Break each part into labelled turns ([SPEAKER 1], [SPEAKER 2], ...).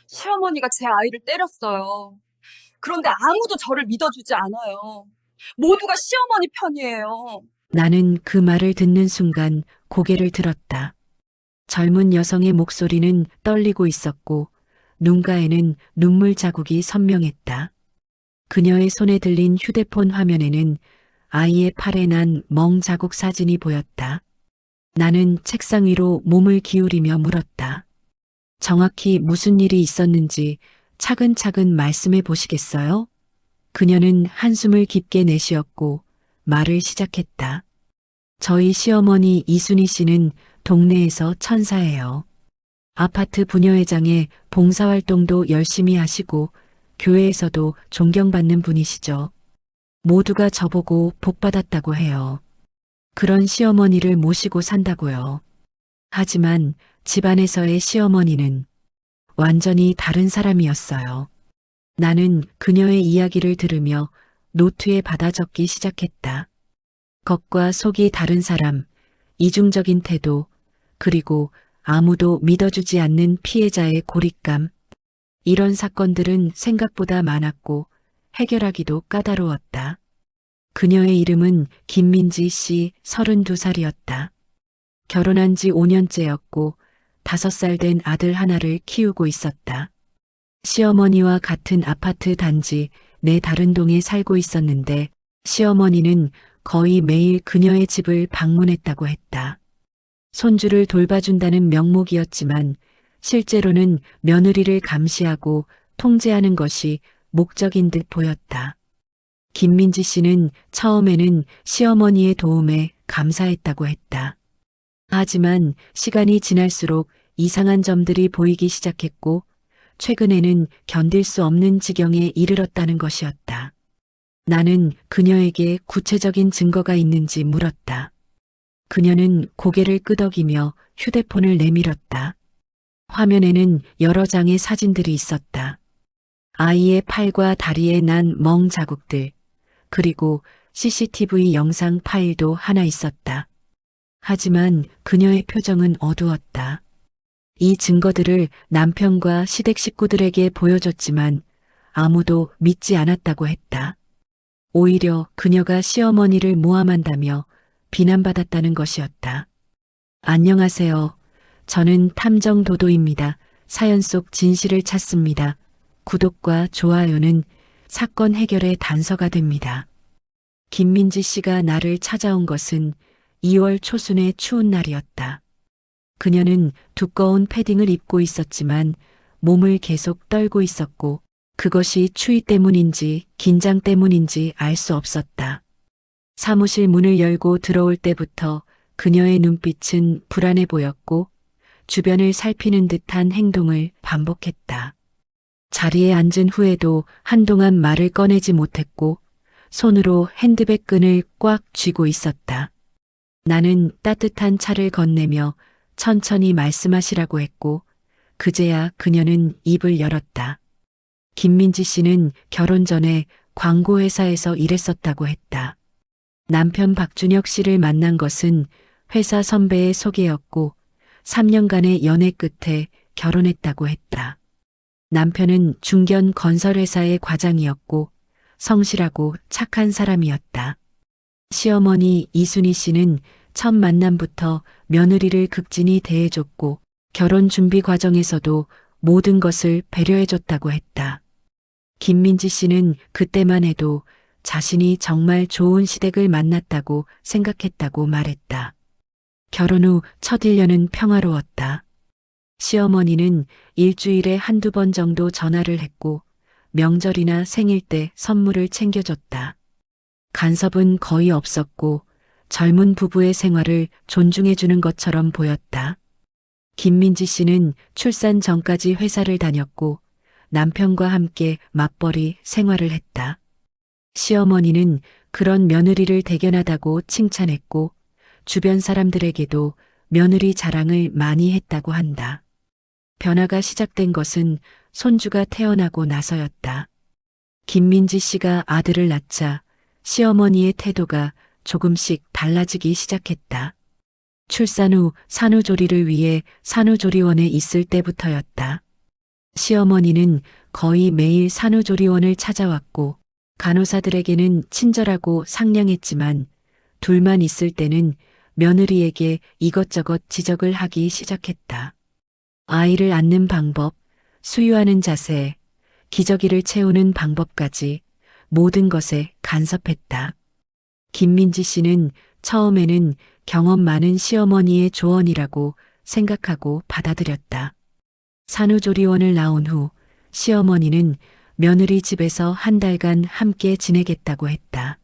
[SPEAKER 1] 시어머니가 제 아이를 때렸어요. 그런데 아무도 저를 믿어주지 않아요. 모두가 시어머니 편이에요.
[SPEAKER 2] 나는 그 말을 듣는 순간 고개를 들었다. 젊은 여성의 목소리는 떨리고 있었고 눈가에는 눈물 자국이 선명했다. 그녀의 손에 들린 휴대폰 화면에는 아이의 팔에 난 멍 자국 사진이 보였다. 나는 책상 위로 몸을 기울이며 물었다. 정확히 무슨 일이 있었는지 차근차근 말씀해 보시겠어요? 그녀는 한숨을 깊게 내쉬었고 말을 시작했다. 저희 시어머니 이순희 씨는 동네에서 천사예요. 아파트 부녀회장에 봉사활동도 열심히 하시고 교회에서도 존경받는 분이시죠. 모두가 저보고 복받았다고 해요. 그런 시어머니를 모시고 산다고요. 하지만 집안에서의 시어머니는 완전히 다른 사람이었어요. 나는 그녀의 이야기를 들으며 노트에 받아 적기 시작했다. 겉과 속이 다른 사람, 이중적인 태도, 그리고 아무도 믿어주지 않는 피해자의 고립감. 이런 사건들은 생각보다 많았고 해결하기도 까다로웠다. 그녀의 이름은 김민지 씨 32살이었다. 결혼한 지 5년째였고 5살 된 아들 하나를 키우고 있었다. 시어머니와 같은 아파트 단지 내 다른 동에 살고 있었는데 시어머니는 거의 매일 그녀의 집을 방문했다고 했다. 손주를 돌봐준다는 명목이었지만 실제로는 며느리를 감시하고 통제하는 것이 목적인 듯 보였다. 김민지 씨는 처음에는 시어머니의 도움에 감사했다고 했다. 하지만 시간이 지날수록 이상한 점들이 보이기 시작했고 최근에는 견딜 수 없는 지경에 이르렀다는 것이었다. 나는 그녀에게 구체적인 증거가 있는지 물었다. 그녀는 고개를 끄덕이며 휴대폰을 내밀었다. 화면에는 여러 장의 사진들이 있었다. 아이의 팔과 다리에 난 멍 자국들, 그리고 CCTV 영상 파일도 하나 있었다. 하지만 그녀의 표정은 어두웠다. 이 증거들을 남편과 시댁 식구들에게 보여줬지만 아무도 믿지 않았다고 했다. 오히려 그녀가 시어머니를 모함한다며 비난받았다는 것이었다. 안녕하세요. 저는 탐정 도도입니다. 사연 속 진실을 찾습니다. 구독과 좋아요는 사건 해결의 단서가 됩니다. 김민지 씨가 나를 찾아온 것은 2월 초순의 추운 날이었다. 그녀는 두꺼운 패딩을 입고 있었지만 몸을 계속 떨고 있었고 그것이 추위 때문인지 긴장 때문인지 알 수 없었다. 사무실 문을 열고 들어올 때부터 그녀의 눈빛은 불안해 보였고 주변을 살피는 듯한 행동을 반복했다. 자리에 앉은 후에도 한동안 말을 꺼내지 못했고 손으로 핸드백 끈을 꽉 쥐고 있었다. 나는 따뜻한 차를 건네며 천천히 말씀하시라고 했고 그제야 그녀는 입을 열었다. 김민지 씨는 결혼 전에 광고회사에서 일했었다고 했다. 남편 박준혁 씨를 만난 것은 회사 선배의 소개였고 3년간의 연애 끝에 결혼했다고 했다. 남편은 중견 건설회사의 과장이었고 성실하고 착한 사람이었다. 시어머니 이순희 씨는 첫 만남부터 며느리를 극진히 대해줬고 결혼 준비 과정에서도 모든 것을 배려해줬다고 했다. 김민지 씨는 그때만 해도 자신이 정말 좋은 시댁을 만났다고 생각했다고 말했다. 결혼 후 첫 1년은 평화로웠다. 시어머니는 일주일에 한두 번 정도 전화를 했고 명절이나 생일 때 선물을 챙겨줬다. 간섭은 거의 없었고 젊은 부부의 생활을 존중해주는 것처럼 보였다. 김민지 씨는 출산 전까지 회사를 다녔고 남편과 함께 맞벌이 생활을 했다. 시어머니는 그런 며느리를 대견하다고 칭찬했고 주변 사람들에게도 며느리 자랑을 많이 했다고 한다. 변화가 시작된 것은 손주가 태어나고 나서였다. 김민지 씨가 아들을 낳자 시어머니의 태도가 조금씩 달라지기 시작했다. 출산 후 산후조리를 위해 산후조리원에 있을 때부터였다. 시어머니는 거의 매일 산후조리원을 찾아왔고 간호사들에게는 친절하고 상냥했지만 둘만 있을 때는 며느리에게 이것저것 지적을 하기 시작했다. 아이를 안는 방법, 수유하는 자세, 기저귀를 채우는 방법까지 모든 것에 간섭했다. 김민지 씨는 처음에는 경험 많은 시어머니의 조언이라고 생각하고 받아들였다. 산후조리원을 나온 후 시어머니는 며느리 집에서 한 달간 함께 지내겠다고 했다.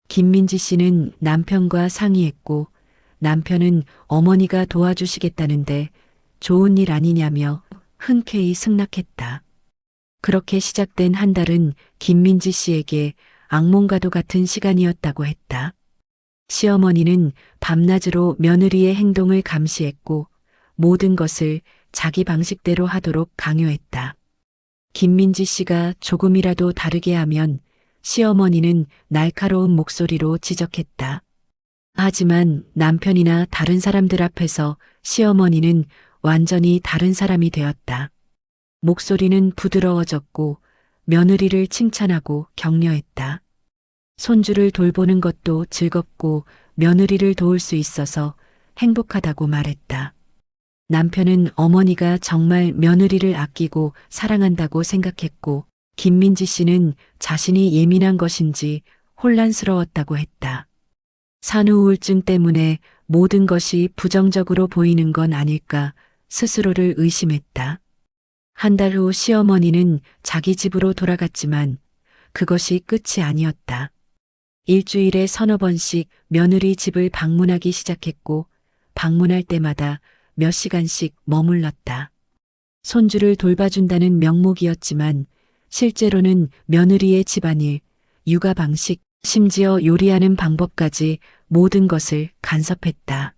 [SPEAKER 2] 김민지 씨는 남편과 상의했고 남편은 어머니가 도와주시겠다는데 좋은 일 아니냐며 흔쾌히 승낙했다. 그렇게 시작된 한 달은 김민지 씨에게 악몽과도 같은 시간이었다고 했다. 시어머니는 밤낮으로 며느리의 행동을 감시했고 모든 것을 자기 방식대로 하도록 강요했다. 김민지 씨가 조금이라도 다르게 하면 시어머니는 날카로운 목소리로 지적했다. 하지만 남편이나 다른 사람들 앞에서 시어머니는 완전히 다른 사람이 되었다. 목소리는 부드러워졌고 며느리를 칭찬하고 격려했다. 손주를 돌보는 것도 즐겁고 며느리를 도울 수 있어서 행복하다고 말했다. 남편은 어머니가 정말 며느리를 아끼고 사랑한다고 생각했고 김민지 씨는 자신이 예민한 것인지 혼란스러웠다고 했다. 산후우울증 때문에 모든 것이 부정적으로 보이는 건 아닐까 스스로를 의심했다. 한 달 후 시어머니는 자기 집으로 돌아갔지만 그것이 끝이 아니었다. 일주일에 서너 번씩 며느리 집을 방문하기 시작했고 방문할 때마다 몇 시간씩 머물렀다. 손주를 돌봐준다는 명목이었지만 실제로는 며느리의 집안일, 육아 방식, 심지어 요리하는 방법까지 모든 것을 간섭했다.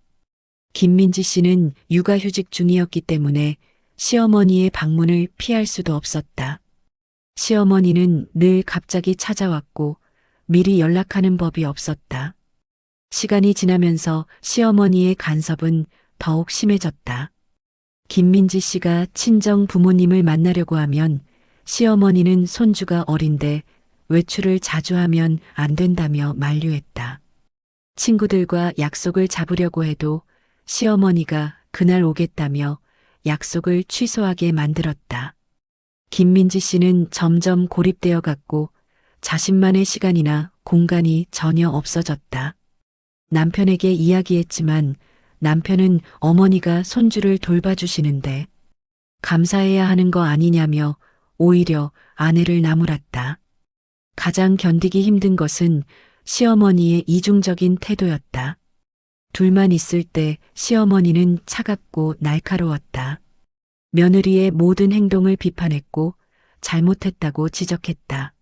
[SPEAKER 2] 김민지 씨는 육아휴직 중이었기 때문에 시어머니의 방문을 피할 수도 없었다. 시어머니는 늘 갑자기 찾아왔고 미리 연락하는 법이 없었다. 시간이 지나면서 시어머니의 간섭은 더욱 심해졌다. 김민지 씨가 친정 부모님을 만나려고 하면 시어머니는 손주가 어린데 외출을 자주 하면 안 된다며 만류했다. 친구들과 약속을 잡으려고 해도 시어머니가 그날 오겠다며 약속을 취소하게 만들었다. 김민지 씨는 점점 고립되어 갔고 자신만의 시간이나 공간이 전혀 없어졌다. 남편에게 이야기했지만 남편은 어머니가 손주를 돌봐주시는데 감사해야 하는 거 아니냐며 오히려 아내를 나무랐다. 가장 견디기 힘든 것은 시어머니의 이중적인 태도였다. 둘만 있을 때 시어머니는 차갑고 날카로웠다. 며느리의 모든 행동을 비판했고 잘못했다고 지적했다.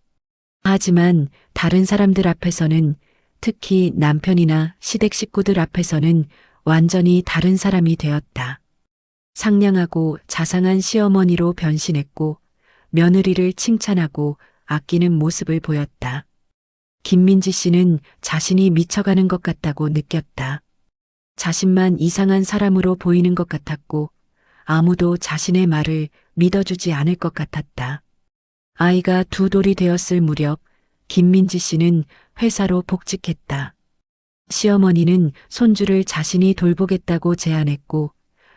[SPEAKER 2] 하지만 다른 사람들 앞에서는 특히 남편이나 시댁 식구들 앞에서는 완전히 다른 사람이 되었다. 상냥하고 자상한 시어머니로 변신했고 며느리를 칭찬하고 아끼는 모습을 보였다. 김민지 씨는 자신이 미쳐가는 것 같다고 느꼈다. 자신만 이상한 사람으로 보이는 것 같았고 아무도 자신의 말을 믿어주지 않을 것 같았다. 아이가 두 돌이 되었을 무렵 김민지 씨는 회사로 복직했다. 시어머니는 손주를 자신이 돌보겠다고 제안했고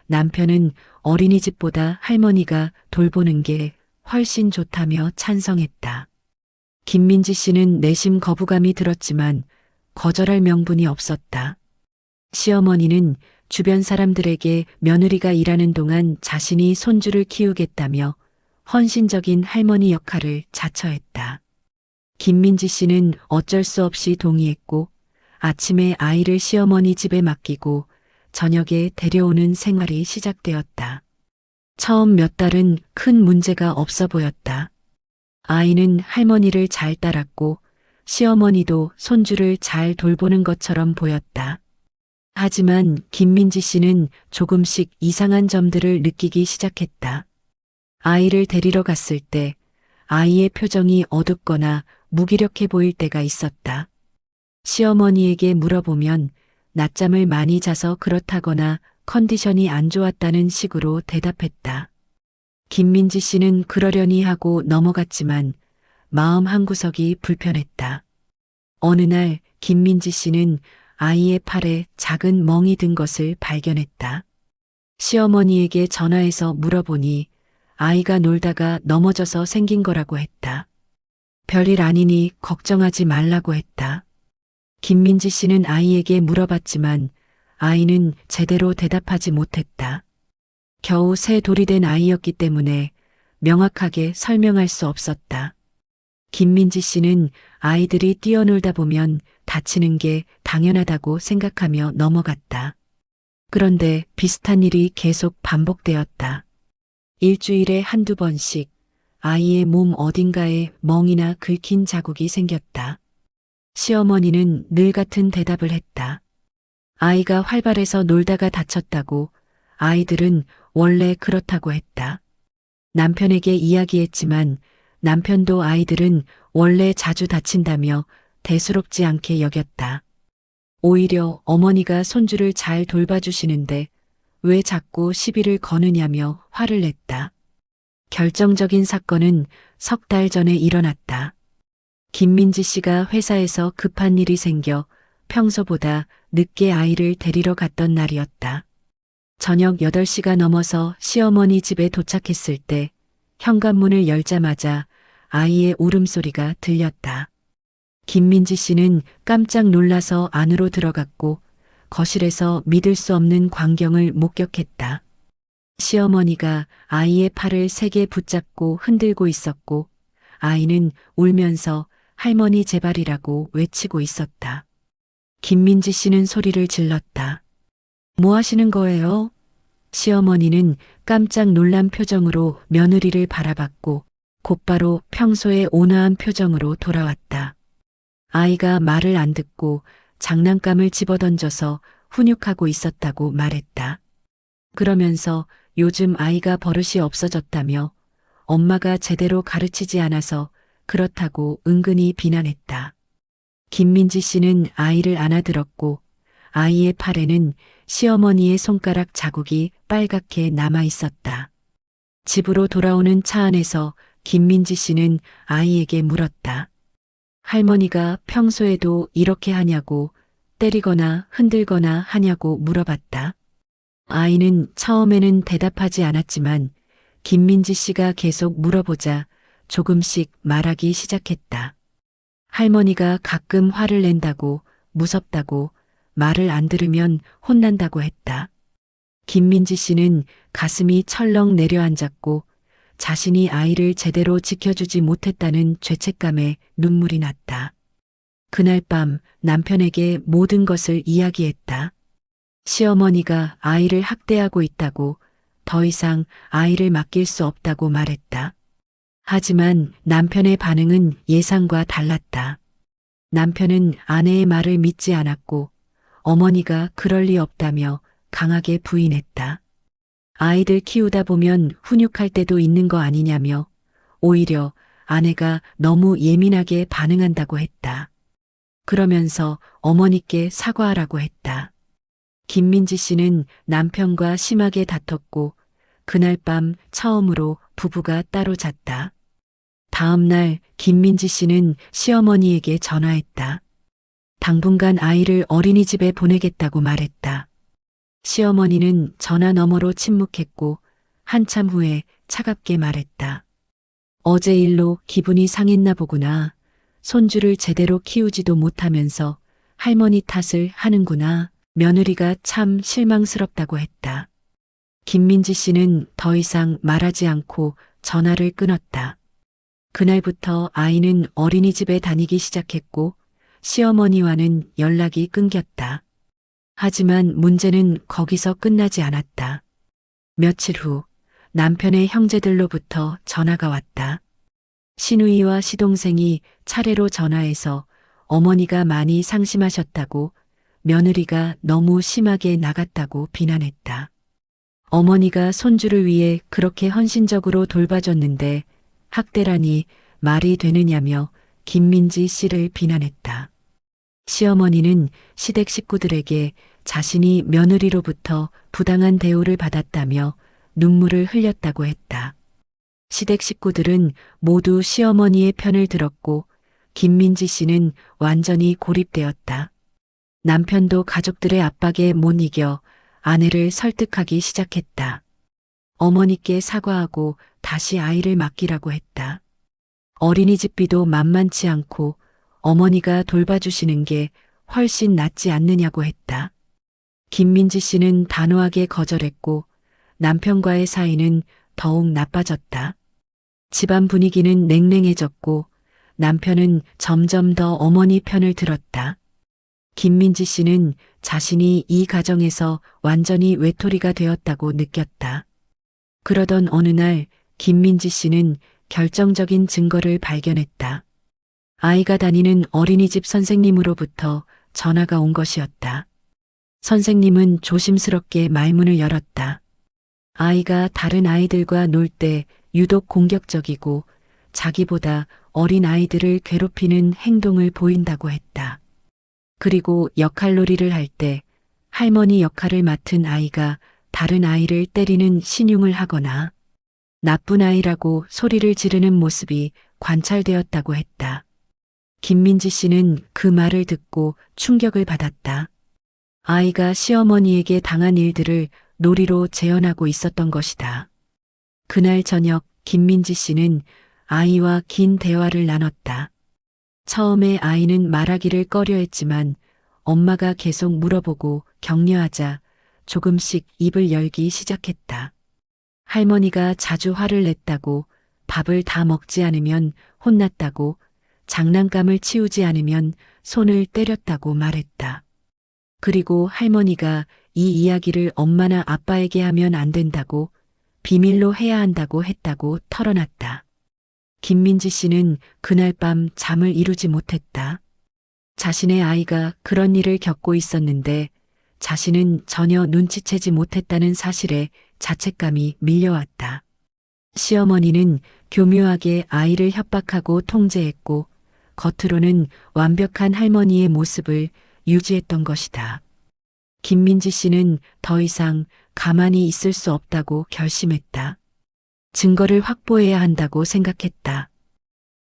[SPEAKER 2] 남편은 어린이집보다 할머니가 돌보는 게 훨씬 좋다며 찬성했다. 김민지 씨는 내심 거부감이 들었지만 거절할 명분이 없었다. 시어머니는 주변 사람들에게 며느리가 일하는 동안 자신이 손주를 키우겠다며 헌신적인 할머니 역할을 자처했다. 김민지 씨는 어쩔 수 없이 동의했고 아침에 아이를 시어머니 집에 맡기고 저녁에 데려오는 생활이 시작되었다. 처음 몇 달은 큰 문제가 없어 보였다. 아이는 할머니를 잘 따랐고 시어머니도 손주를 잘 돌보는 것처럼 보였다. 하지만 김민지 씨는 조금씩 이상한 점들을 느끼기 시작했다. 아이를 데리러 갔을 때 아이의 표정이 어둡거나 무기력해 보일 때가 있었다. 시어머니에게 물어보면 낮잠을 많이 자서 그렇다거나 컨디션이 안 좋았다는 식으로 대답했다. 김민지 씨는 그러려니 하고 넘어갔지만 마음 한구석이 불편했다. 어느 날 김민지 씨는 아이의 팔에 작은 멍이 든 것을 발견했다. 시어머니에게 전화해서 물어보니 아이가 놀다가 넘어져서 생긴 거라고 했다. 별일 아니니 걱정하지 말라고 했다. 김민지 씨는 아이에게 물어봤지만 아이는 제대로 대답하지 못했다. 겨우 새 돌이 된 아이였기 때문에 명확하게 설명할 수 없었다. 김민지 씨는 아이들이 뛰어놀다 보면 다치는 게 당연하다고 생각하며 넘어갔다. 그런데 비슷한 일이 계속 반복되었다. 일주일에 한두 번씩 아이의 몸 어딘가에 멍이나 긁힌 자국이 생겼다. 시어머니는 늘 같은 대답을 했다. 아이가 활발해서 놀다가 다쳤다고, 아이들은 원래 그렇다고 했다. 남편에게 이야기했지만 남편도 아이들은 원래 자주 다친다며 대수롭지 않게 여겼다. 오히려 어머니가 손주를 잘 돌봐주시는데 왜 자꾸 시비를 거느냐며 화를 냈다. 결정적인 사건은 석 달 전에 일어났다. 김민지 씨가 회사에서 급한 일이 생겨 평소보다 늦게 아이를 데리러 갔던 날이었다. 저녁 8시가 넘어서 시어머니 집에 도착했을 때 현관문을 열자마자 아이의 울음소리가 들렸다. 김민지 씨는 깜짝 놀라서 안으로 들어갔고 거실에서 믿을 수 없는 광경을 목격했다. 시어머니가 아이의 팔을 세게 붙잡고 흔들고 있었고 아이는 울면서 할머니 제발이라고 외치고 있었다. 김민지 씨는 소리를 질렀다. 뭐 하시는 거예요? 시어머니는 깜짝 놀란 표정으로 며느리를 바라봤고 곧바로 평소의 온화한 표정으로 돌아왔다. 아이가 말을 안 듣고 장난감을 집어던져서 훈육하고 있었다고 말했다. 그러면서 요즘 아이가 버릇이 없어졌다며 엄마가 제대로 가르치지 않아서 그렇다고 은근히 비난했다. 김민지 씨는 아이를 안아들었고 아이의 팔에는 시어머니의 손가락 자국이 빨갛게 남아 있었다. 집으로 돌아오는 차 안에서 김민지 씨는 아이에게 물었다. 할머니가 평소에도 이렇게 하냐고, 때리거나 흔들거나 하냐고 물어봤다. 아이는 처음에는 대답하지 않았지만 김민지 씨가 계속 물어보자 조금씩 말하기 시작했다. 할머니가 가끔 화를 낸다고, 무섭다고, 말을 안 들으면 혼난다고 했다. 김민지 씨는 가슴이 철렁 내려앉았고 자신이 아이를 제대로 지켜주지 못했다는 죄책감에 눈물이 났다. 그날 밤 남편에게 모든 것을 이야기했다. 시어머니가 아이를 학대하고 있다고, 더 이상 아이를 맡길 수 없다고 말했다. 하지만 남편의 반응은 예상과 달랐다. 남편은 아내의 말을 믿지 않았고 어머니가 그럴 리 없다며 강하게 부인했다. 아이들 키우다 보면 훈육할 때도 있는 거 아니냐며 오히려 아내가 너무 예민하게 반응한다고 했다. 그러면서 어머니께 사과하라고 했다. 김민지 씨는 남편과 심하게 다퉜고 그날 밤 처음으로 부부가 따로 잤다. 다음 날 김민지 씨는 시어머니에게 전화했다. 당분간 아이를 어린이집에 보내겠다고 말했다. 시어머니는 전화 너머로 침묵했고 한참 후에 차갑게 말했다. 어제 일로 기분이 상했나 보구나. 손주를 제대로 키우지도 못하면서 할머니 탓을 하는구나. 며느리가 참 실망스럽다고 했다. 김민지 씨는 더 이상 말하지 않고 전화를 끊었다. 그날부터 아이는 어린이집에 다니기 시작했고 시어머니와는 연락이 끊겼다. 하지만 문제는 거기서 끝나지 않았다. 며칠 후 남편의 형제들로부터 전화가 왔다. 시누이와 시동생이 차례로 전화해서 어머니가 많이 상심하셨다고, 며느리가 너무 심하게 나갔다고 비난했다. 어머니가 손주를 위해 그렇게 헌신적으로 돌봐줬는데 학대라니 말이 되느냐며 김민지 씨를 비난했다. 시어머니는 시댁 식구들에게 자신이 며느리로부터 부당한 대우를 받았다며 눈물을 흘렸다고 했다. 시댁 식구들은 모두 시어머니의 편을 들었고 김민지 씨는 완전히 고립되었다. 남편도 가족들의 압박에 못 이겨 아내를 설득하기 시작했다. 어머니께 사과하고 다시 아이를 맡기라고 했다. 어린이집비도 만만치 않고 어머니가 돌봐주시는 게 훨씬 낫지 않느냐고 했다. 김민지 씨는 단호하게 거절했고 남편과의 사이는 더욱 나빠졌다. 집안 분위기는 냉랭해졌고 남편은 점점 더 어머니 편을 들었다. 김민지 씨는 자신이 이 가정에서 완전히 외톨이가 되었다고 느꼈다. 그러던 어느 날 김민지 씨는 결정적인 증거를 발견했다. 아이가 다니는 어린이집 선생님으로부터 전화가 온 것이었다. 선생님은 조심스럽게 말문을 열었다. 아이가 다른 아이들과 놀 때 유독 공격적이고 자기보다 어린 아이들을 괴롭히는 행동을 보인다고 했다. 그리고 역할놀이를 할 때 할머니 역할을 맡은 아이가 다른 아이를 때리는 신용을 하거나 나쁜 아이라고 소리를 지르는 모습이 관찰되었다고 했다. 김민지 씨는 그 말을 듣고 충격을 받았다. 아이가 시어머니에게 당한 일들을 놀이로 재현하고 있었던 것이다. 그날 저녁 김민지 씨는 아이와 긴 대화를 나눴다. 처음에 아이는 말하기를 꺼려했지만 엄마가 계속 물어보고 격려하자 조금씩 입을 열기 시작했다. 할머니가 자주 화를 냈다고, 밥을 다 먹지 않으면 혼났다고, 장난감을 치우지 않으면 손을 때렸다고 말했다. 그리고 할머니가 이 이야기를 엄마나 아빠에게 하면 안 된다고, 비밀로 해야 한다고 했다고 털어놨다. 김민지 씨는 그날 밤 잠을 이루지 못했다. 자신의 아이가 그런 일을 겪고 있었는데 자신은 전혀 눈치채지 못했다는 사실에 자책감이 밀려왔다. 시어머니는 교묘하게 아이를 협박하고 통제했고 겉으로는 완벽한 할머니의 모습을 유지했던 것이다. 김민지 씨는 더 이상 가만히 있을 수 없다고 결심했다. 증거를 확보해야 한다고 생각했다.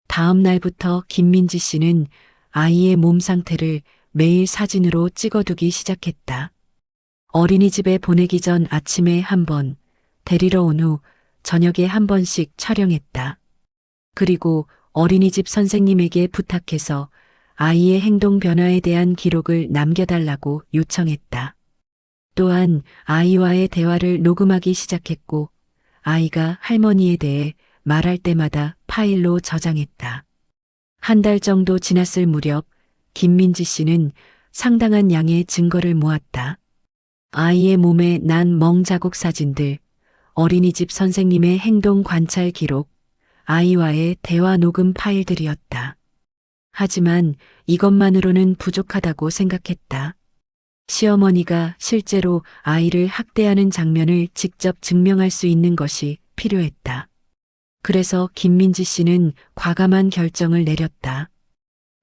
[SPEAKER 2] 다음 날부터 김민지 씨는 아이의 몸 상태를 매일 사진으로 찍어두기 시작했다. 어린이집에 보내기 전 아침에 한 번, 데리러 온 후 저녁에 한 번씩 촬영했다. 그리고 어린이집 선생님에게 부탁해서 아이의 행동 변화에 대한 기록을 남겨달라고 요청했다. 또한 아이와의 대화를 녹음하기 시작했고 아이가 할머니에 대해 말할 때마다 파일로 저장했다. 한 달 정도 지났을 무렵 김민지 씨는 상당한 양의 증거를 모았다. 아이의 몸에 난 멍 자국 사진들, 어린이집 선생님의 행동 관찰 기록, 아이와의 대화 녹음 파일들이었다. 하지만 이것만으로는 부족하다고 생각했다. 시어머니가 실제로 아이를 학대하는 장면을 직접 증명할 수 있는 것이 필요했다. 그래서 김민지 씨는 과감한 결정을 내렸다.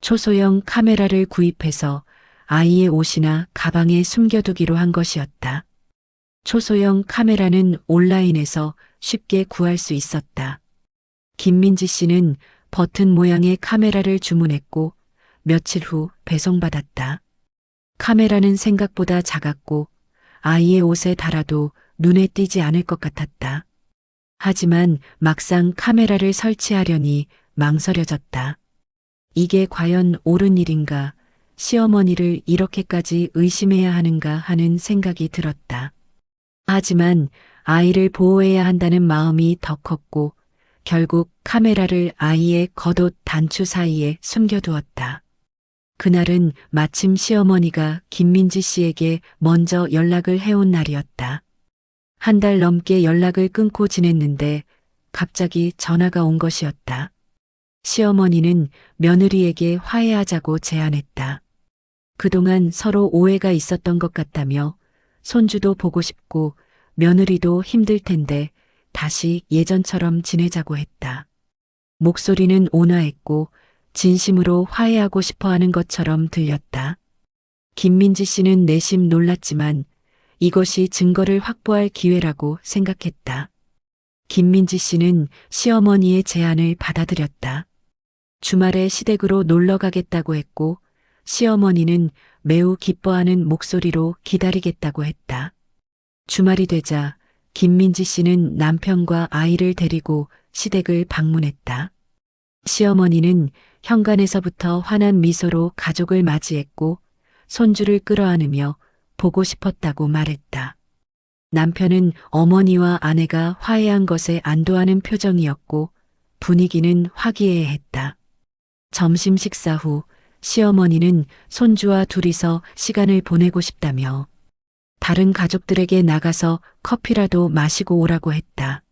[SPEAKER 2] 초소형 카메라를 구입해서 아이의 옷이나 가방에 숨겨두기로 한 것이었다. 초소형 카메라는 온라인에서 쉽게 구할 수 있었다. 김민지 씨는 버튼 모양의 카메라를 주문했고 며칠 후 배송받았다. 카메라는 생각보다 작았고 아이의 옷에 달아도 눈에 띄지 않을 것 같았다. 하지만 막상 카메라를 설치하려니 망설여졌다. 이게 과연 옳은 일인가, 시어머니를 이렇게까지 의심해야 하는가 하는 생각이 들었다. 하지만 아이를 보호해야 한다는 마음이 더 컸고 결국 카메라를 아이의 겉옷 단추 사이에 숨겨두었다. 그날은 마침 시어머니가 김민지 씨에게 먼저 연락을 해온 날이었다. 한 달 넘게 연락을 끊고 지냈는데 갑자기 전화가 온 것이었다. 시어머니는 며느리에게 화해하자고 제안했다. 그동안 서로 오해가 있었던 것 같다며 손주도 보고 싶고 며느리도 힘들 텐데 다시 예전처럼 지내자고 했다. 목소리는 온화했고 진심으로 화해하고 싶어 하는 것처럼 들렸다. 김민지 씨는 내심 놀랐지만 이것이 증거를 확보할 기회라고 생각했다. 김민지 씨는 시어머니의 제안을 받아들였다. 주말에 시댁으로 놀러 가겠다고 했고 시어머니는 매우 기뻐하는 목소리로 기다리겠다고 했다. 주말이 되자 김민지 씨는 남편과 아이를 데리고 시댁을 방문했다. 시어머니는 현관에서부터 환한 미소로 가족을 맞이했고 손주를 끌어안으며 보고 싶었다고 말했다. 남편은 어머니와 아내가 화해한 것에 안도하는 표정이었고 분위기는 화기애애했다. 점심 식사 후 시어머니는 손주와 둘이서 시간을 보내고 싶다며 다른 가족들에게 나가서 커피라도 마시고 오라고 했다.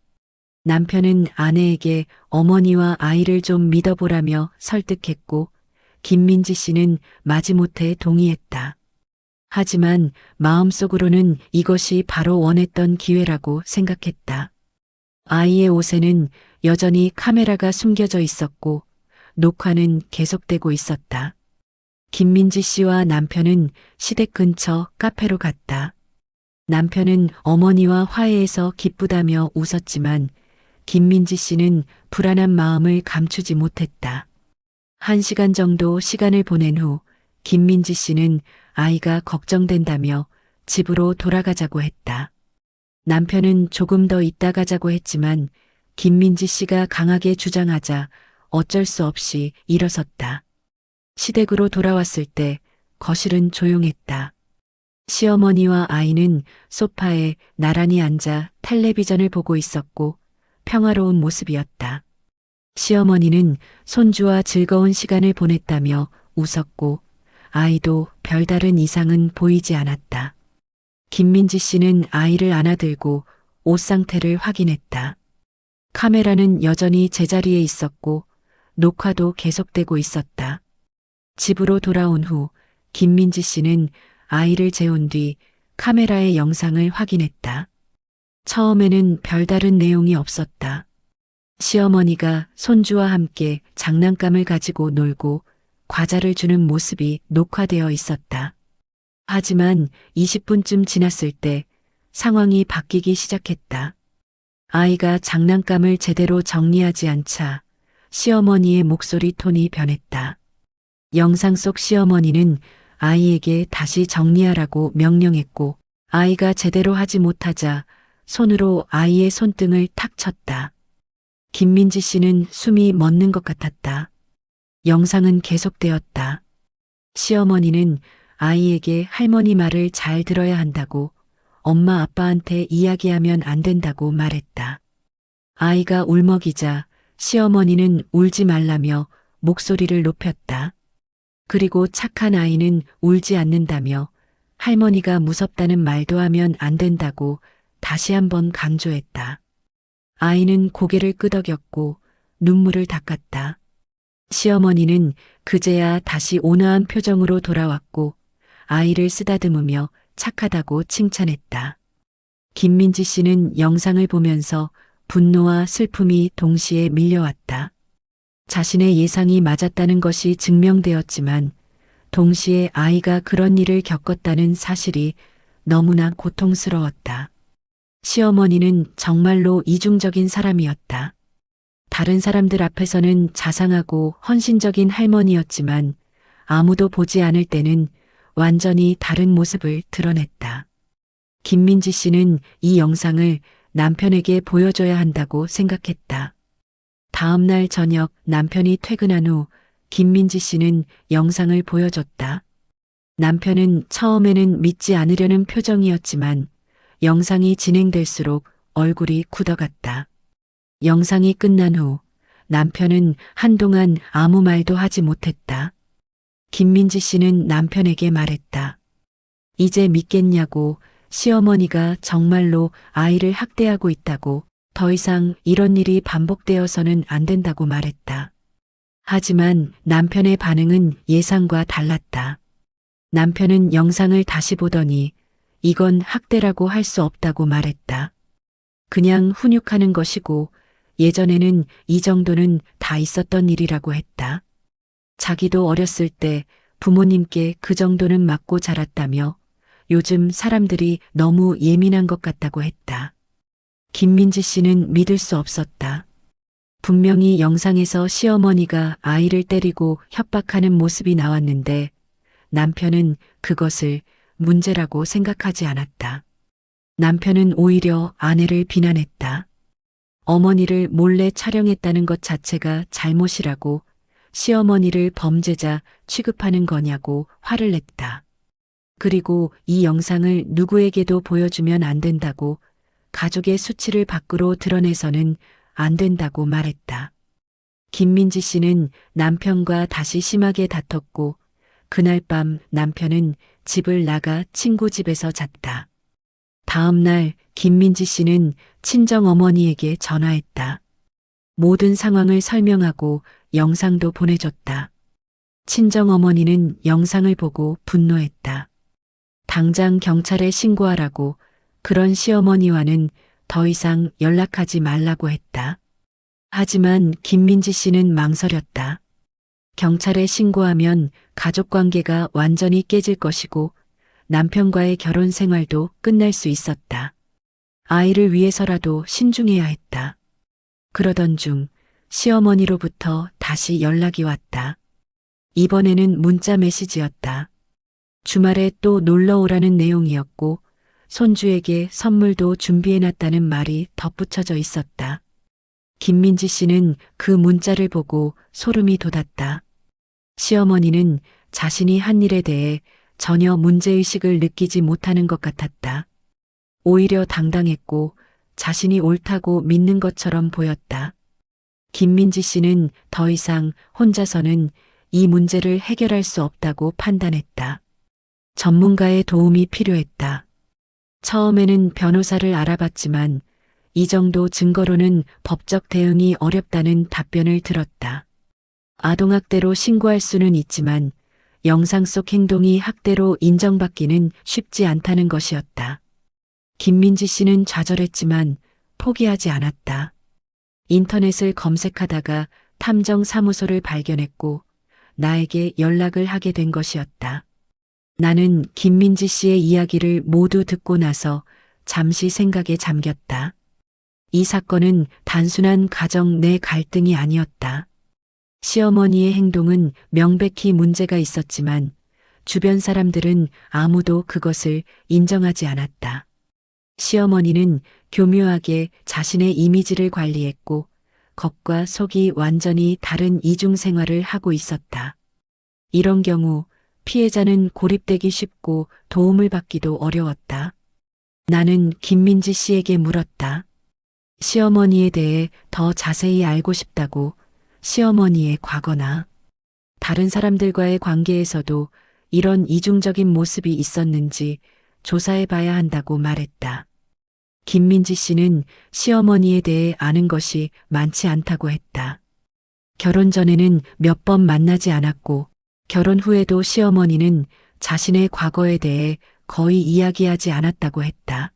[SPEAKER 2] 남편은 아내에게 어머니와 아이를 좀 믿어보라며 설득했고 김민지 씨는 마지못해 동의했다. 하지만 마음속으로는 이것이 바로 원했던 기회라고 생각했다. 아이의 옷에는 여전히 카메라가 숨겨져 있었고 녹화는 계속되고 있었다. 김민지 씨와 남편은 시댁 근처 카페로 갔다. 남편은 어머니와 화해해서 기쁘다며 웃었지만 김민지 씨는 불안한 마음을 감추지 못했다. 1시간 정도 시간을 보낸 후 김민지 씨는 아이가 걱정된다며 집으로 돌아가자고 했다. 남편은 조금 더 있다 가자고 했지만 김민지 씨가 강하게 주장하자 어쩔 수 없이 일어섰다. 시댁으로 돌아왔을 때 거실은 조용했다. 시어머니와 아이는 소파에 나란히 앉아 텔레비전을 보고 있었고 평화로운 모습이었다. 시어머니는 손주와 즐거운 시간을 보냈다며 웃었고 아이도 별다른 이상은 보이지 않았다. 김민지 씨는 아이를 안아들고 옷 상태를 확인했다. 카메라는 여전히 제자리에 있었고 녹화도 계속되고 있었다. 집으로 돌아온 후 김민지 씨는 아이를 재운 뒤 카메라의 영상을 확인했다. 처음에는 별다른 내용이 없었다. 시어머니가 손주와 함께 장난감을 가지고 놀고 과자를 주는 모습이 녹화되어 있었다. 하지만 20분쯤 지났을 때 상황이 바뀌기 시작했다. 아이가 장난감을 제대로 정리하지 않자 시어머니의 목소리 톤이 변했다. 영상 속 시어머니는 아이에게 다시 정리하라고 명령했고 아이가 제대로 하지 못하자 손으로 아이의 손등을 탁 쳤다. 김민지 씨는 숨이 멎는 것 같았다. 영상은 계속되었다. 시어머니는 아이에게 할머니 말을 잘 들어야 한다고 엄마 아빠한테 이야기하면 안 된다고 말했다. 아이가 울먹이자 시어머니는 울지 말라며 목소리를 높였다. 그리고 착한 아이는 울지 않는다며 할머니가 무섭다는 말도 하면 안 된다고 다시 한번 강조했다. 아이는 고개를 끄덕였고 눈물을 닦았다. 시어머니는 그제야 다시 온화한 표정으로 돌아왔고 아이를 쓰다듬으며 착하다고 칭찬했다. 김민지 씨는 영상을 보면서 분노와 슬픔이 동시에 밀려왔다. 자신의 예상이 맞았다는 것이 증명되었지만 동시에 아이가 그런 일을 겪었다는 사실이 너무나 고통스러웠다. 시어머니는 정말로 이중적인 사람이었다. 다른 사람들 앞에서는 자상하고 헌신적인 할머니였지만 아무도 보지 않을 때는 완전히 다른 모습을 드러냈다. 김민지 씨는 이 영상을 남편에게 보여줘야 한다고 생각했다. 다음 날 저녁 남편이 퇴근한 후 김민지 씨는 영상을 보여줬다. 남편은 처음에는 믿지 않으려는 표정이었지만 영상이 진행될수록 얼굴이 굳어갔다. 영상이 끝난 후 남편은 한동안 아무 말도 하지 못했다. 김민지 씨는 남편에게 말했다. 이제 믿겠냐고, 시어머니가 정말로 아이를 학대하고 있다고, 더 이상 이런 일이 반복되어서는 안 된다고 말했다. 하지만 남편의 반응은 예상과 달랐다. 남편은 영상을 다시 보더니 이건 학대라고 할 수 없다고 말했다. 그냥 훈육하는 것이고 예전에는 이 정도는 다 있었던 일이라고 했다. 자기도 어렸을 때 부모님께 그 정도는 맞고 자랐다며 요즘 사람들이 너무 예민한 것 같다고 했다. 김민지 씨는 믿을 수 없었다. 분명히 영상에서 시어머니가 아이를 때리고 협박하는 모습이 나왔는데 남편은 그것을 문제라고 생각하지 않았다. 남편은 오히려 아내를 비난했다. 어머니를 몰래 촬영했다는 것 자체가 잘못이라고, 시어머니를 범죄자 취급하는 거냐고 화를 냈다. 그리고 이 영상을 누구에게도 보여주면 안 된다고, 가족의 수치를 밖으로 드러내서는 안 된다고 말했다. 김민지 씨는 남편과 다시 심하게 다퉜고, 그날 밤 남편은 집을 나가 친구 집에서 잤다. 다음 날 김민지 씨는 친정어머니에게 전화했다. 모든 상황을 설명하고 영상도 보내줬다. 친정어머니는 영상을 보고 분노했다. 당장 경찰에 신고하라고, 그런 시어머니와는 더 이상 연락하지 말라고 했다. 하지만 김민지 씨는 망설였다. 경찰에 신고하면 가족 관계가 완전히 깨질 것이고 남편과의 결혼 생활도 끝날 수 있었다. 아이를 위해서라도 신중해야 했다. 그러던 중 시어머니로부터 다시 연락이 왔다. 이번에는 문자 메시지였다. 주말에 또 놀러 오라는 내용이었고 손주에게 선물도 준비해놨다는 말이 덧붙여져 있었다. 김민지 씨는 그 문자를 보고 소름이 돋았다. 시어머니는 자신이 한 일에 대해 전혀 문제의식을 느끼지 못하는 것 같았다. 오히려 당당했고 자신이 옳다고 믿는 것처럼 보였다. 김민지 씨는 더 이상 혼자서는 이 문제를 해결할 수 없다고 판단했다. 전문가의 도움이 필요했다. 처음에는 변호사를 알아봤지만 이 정도 증거로는 법적 대응이 어렵다는 답변을 들었다. 아동학대로 신고할 수는 있지만 영상 속 행동이 학대로 인정받기는 쉽지 않다는 것이었다. 김민지 씨는 좌절했지만 포기하지 않았다. 인터넷을 검색하다가 탐정사무소를 발견했고 나에게 연락을 하게 된 것이었다. 나는 김민지 씨의 이야기를 모두 듣고 나서 잠시 생각에 잠겼다. 이 사건은 단순한 가정 내 갈등이 아니었다. 시어머니의 행동은 명백히 문제가 있었지만 주변 사람들은 아무도 그것을 인정하지 않았다. 시어머니는 교묘하게 자신의 이미지를 관리했고 겉과 속이 완전히 다른 이중 생활을 하고 있었다. 이런 경우 피해자는 고립되기 쉽고 도움을 받기도 어려웠다. 나는 김민지 씨에게 물었다. 시어머니에 대해 더 자세히 알고 싶다고. 시어머니의 과거나 다른 사람들과의 관계에서도 이런 이중적인 모습이 있었는지 조사해 봐야 한다고 말했다. 김민지 씨는 시어머니에 대해 아는 것이 많지 않다고 했다. 결혼 전에는 몇 번 만나지 않았고 결혼 후에도 시어머니는 자신의 과거에 대해 거의 이야기하지 않았다고 했다.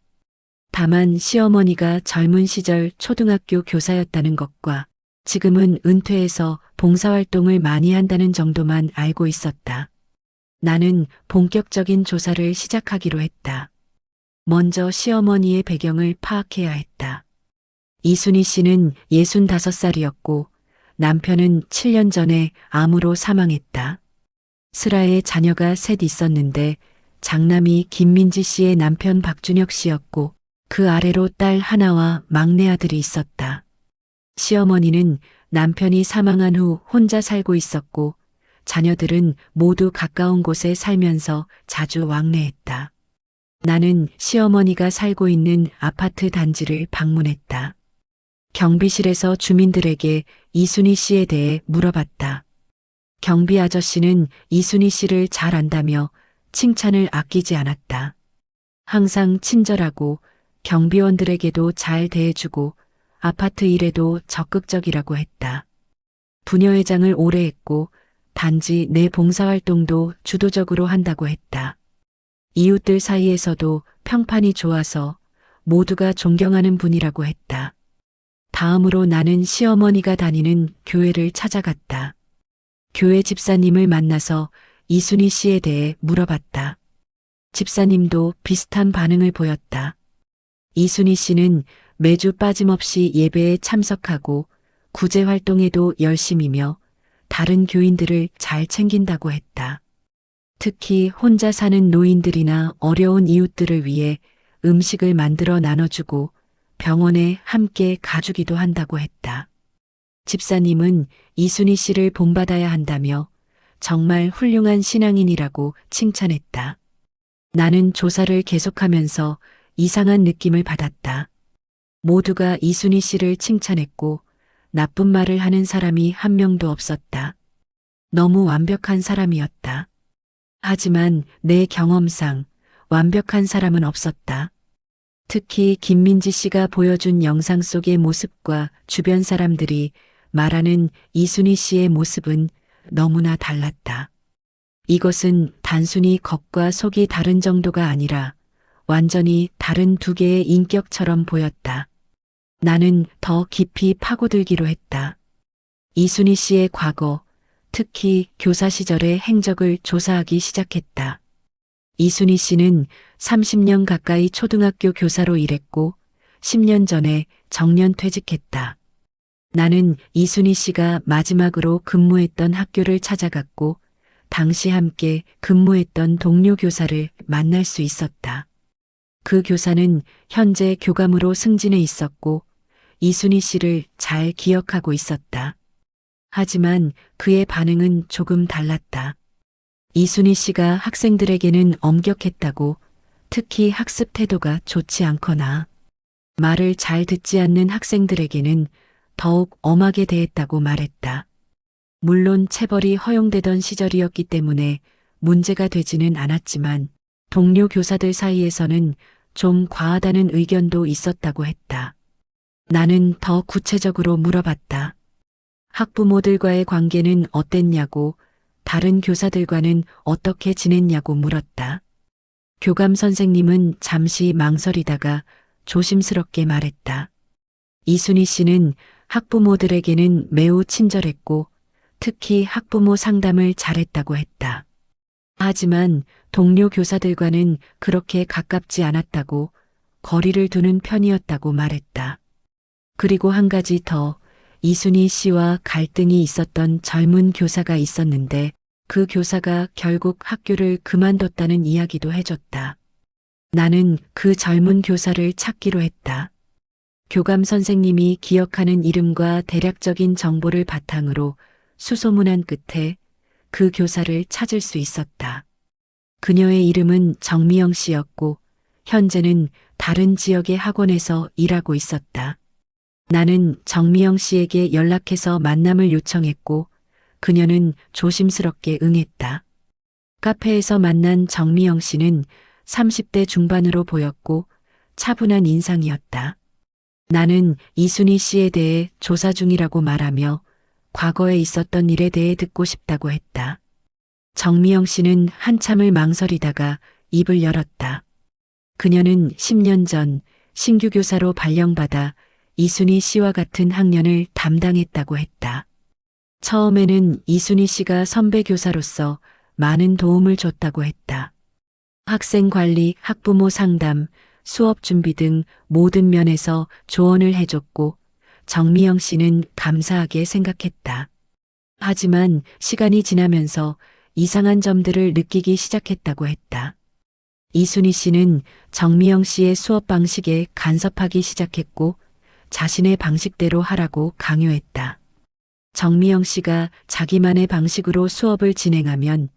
[SPEAKER 2] 다만 시어머니가 젊은 시절 초등학교 교사였다는 것과 지금은 은퇴해서 봉사활동을 많이 한다는 정도만 알고 있었다. 나는 본격적인 조사를 시작하기로 했다. 먼저 시어머니의 배경을 파악해야 했다. 이순희 씨는 65살이었고 남편은 7년 전에 암으로 사망했다. 슬아에 자녀가 셋 있었는데 장남이 김민지 씨의 남편 박준혁 씨였고 그 아래로 딸 하나와 막내 아들이 있었다. 시어머니는 남편이 사망한 후 혼자 살고 있었고 자녀들은 모두 가까운 곳에 살면서 자주 왕래했다. 나는 시어머니가 살고 있는 아파트 단지를 방문했다. 경비실에서 주민들에게 이순희 씨에 대해 물어봤다. 경비 아저씨는 이순희 씨를 잘 안다며 칭찬을 아끼지 않았다. 항상 친절하고 경비원들에게도 잘 대해주고 아파트 일에도 적극적이라고 했다. 부녀회장을 오래 했고 단지 내 봉사활동도 주도적으로 한다고 했다. 이웃들 사이에서도 평판이 좋아서 모두가 존경하는 분이라고 했다. 다음으로 나는 시어머니가 다니는 교회를 찾아갔다. 교회 집사님을 만나서 이순희 씨에 대해 물어봤다. 집사님도 비슷한 반응을 보였다. 이순희 씨는 매주 빠짐없이 예배에 참석하고 구제 활동에도 열심이며 다른 교인들을 잘 챙긴다고 했다. 특히 혼자 사는 노인들이나 어려운 이웃들을 위해 음식을 만들어 나눠주고 병원에 함께 가주기도 한다고 했다. 집사님은 이순희 씨를 본받아야 한다며 정말 훌륭한 신앙인이라고 칭찬했다. 나는 조사를 계속하면서 이상한 느낌을 받았다. 모두가 이순희 씨를 칭찬했고 나쁜 말을 하는 사람이 한 명도 없었다. 너무 완벽한 사람이었다. 하지만 내 경험상 완벽한 사람은 없었다. 특히 김민지 씨가 보여준 영상 속의 모습과 주변 사람들이 말하는 이순희 씨의 모습은 너무나 달랐다. 이것은 단순히 겉과 속이 다른 정도가 아니라 완전히 다른 두 개의 인격처럼 보였다. 나는 더 깊이 파고들기로 했다. 이순희 씨의 과거, 특히 교사 시절의 행적을 조사하기 시작했다. 이순희 씨는 30년 가까이 초등학교 교사로 일했고 10년 전에 정년 퇴직했다. 나는 이순희 씨가 마지막으로 근무했던 학교를 찾아갔고 당시 함께 근무했던 동료 교사를 만날 수 있었다. 그 교사는 현재 교감으로 승진해 있었고 이순희 씨를 잘 기억하고 있었다. 하지만 그의 반응은 조금 달랐다. 이순희 씨가 학생들에게는 엄격했다고, 특히 학습 태도가 좋지 않거나 말을 잘 듣지 않는 학생들에게는 더욱 엄하게 대했다고 말했다. 물론 체벌이 허용되던 시절이었기 때문에 문제가 되지는 않았지만 동료 교사들 사이에서는 좀 과하다는 의견도 있었다고 했다. 나는 더 구체적으로 물어봤다. 학부모들과의 관계는 어땠냐고, 다른 교사들과는 어떻게 지냈냐고 물었다. 교감 선생님은 잠시 망설이다가 조심스럽게 말했다. 이순희 씨는 학부모들에게는 매우 친절했고 특히 학부모 상담을 잘했다고 했다. 하지만 동료 교사들과는 그렇게 가깝지 않았다고, 거리를 두는 편이었다고 말했다. 그리고 한 가지 더, 이순희 씨와 갈등이 있었던 젊은 교사가 있었는데 그 교사가 결국 학교를 그만뒀다는 이야기도 해줬다. 나는 그 젊은 교사를 찾기로 했다. 교감 선생님이 기억하는 이름과 대략적인 정보를 바탕으로 수소문한 끝에 그 교사를 찾을 수 있었다. 그녀의 이름은 정미영 씨였고 현재는 다른 지역의 학원에서 일하고 있었다. 나는 정미영 씨에게 연락해서 만남을 요청했고 그녀는 조심스럽게 응했다. 카페에서 만난 정미영 씨는 30대 중반으로 보였고 차분한 인상이었다. 나는 이순희 씨에 대해 조사 중이라고 말하며 과거에 있었던 일에 대해 듣고 싶다고 했다. 정미영 씨는 한참을 망설이다가 입을 열었다. 그녀는 10년 전 신규 교사로 발령받아 이순희 씨와 같은 학년을 담당했다고 했다. 처음에는 이순희 씨가 선배 교사로서 많은 도움을 줬다고 했다. 학생 관리, 학부모 상담, 수업 준비 등 모든 면에서 조언을 해줬고 정미영 씨는 감사하게 생각했다. 하지만 시간이 지나면서 이상한 점들을 느끼기 시작했다고 했다. 이순희 씨는 정미영 씨의 수업 방식에 간섭하기 시작했고 자신의 방식대로 하라고 강요했다. 정미영 씨가 자기만의 방식으로 수업을 진행하면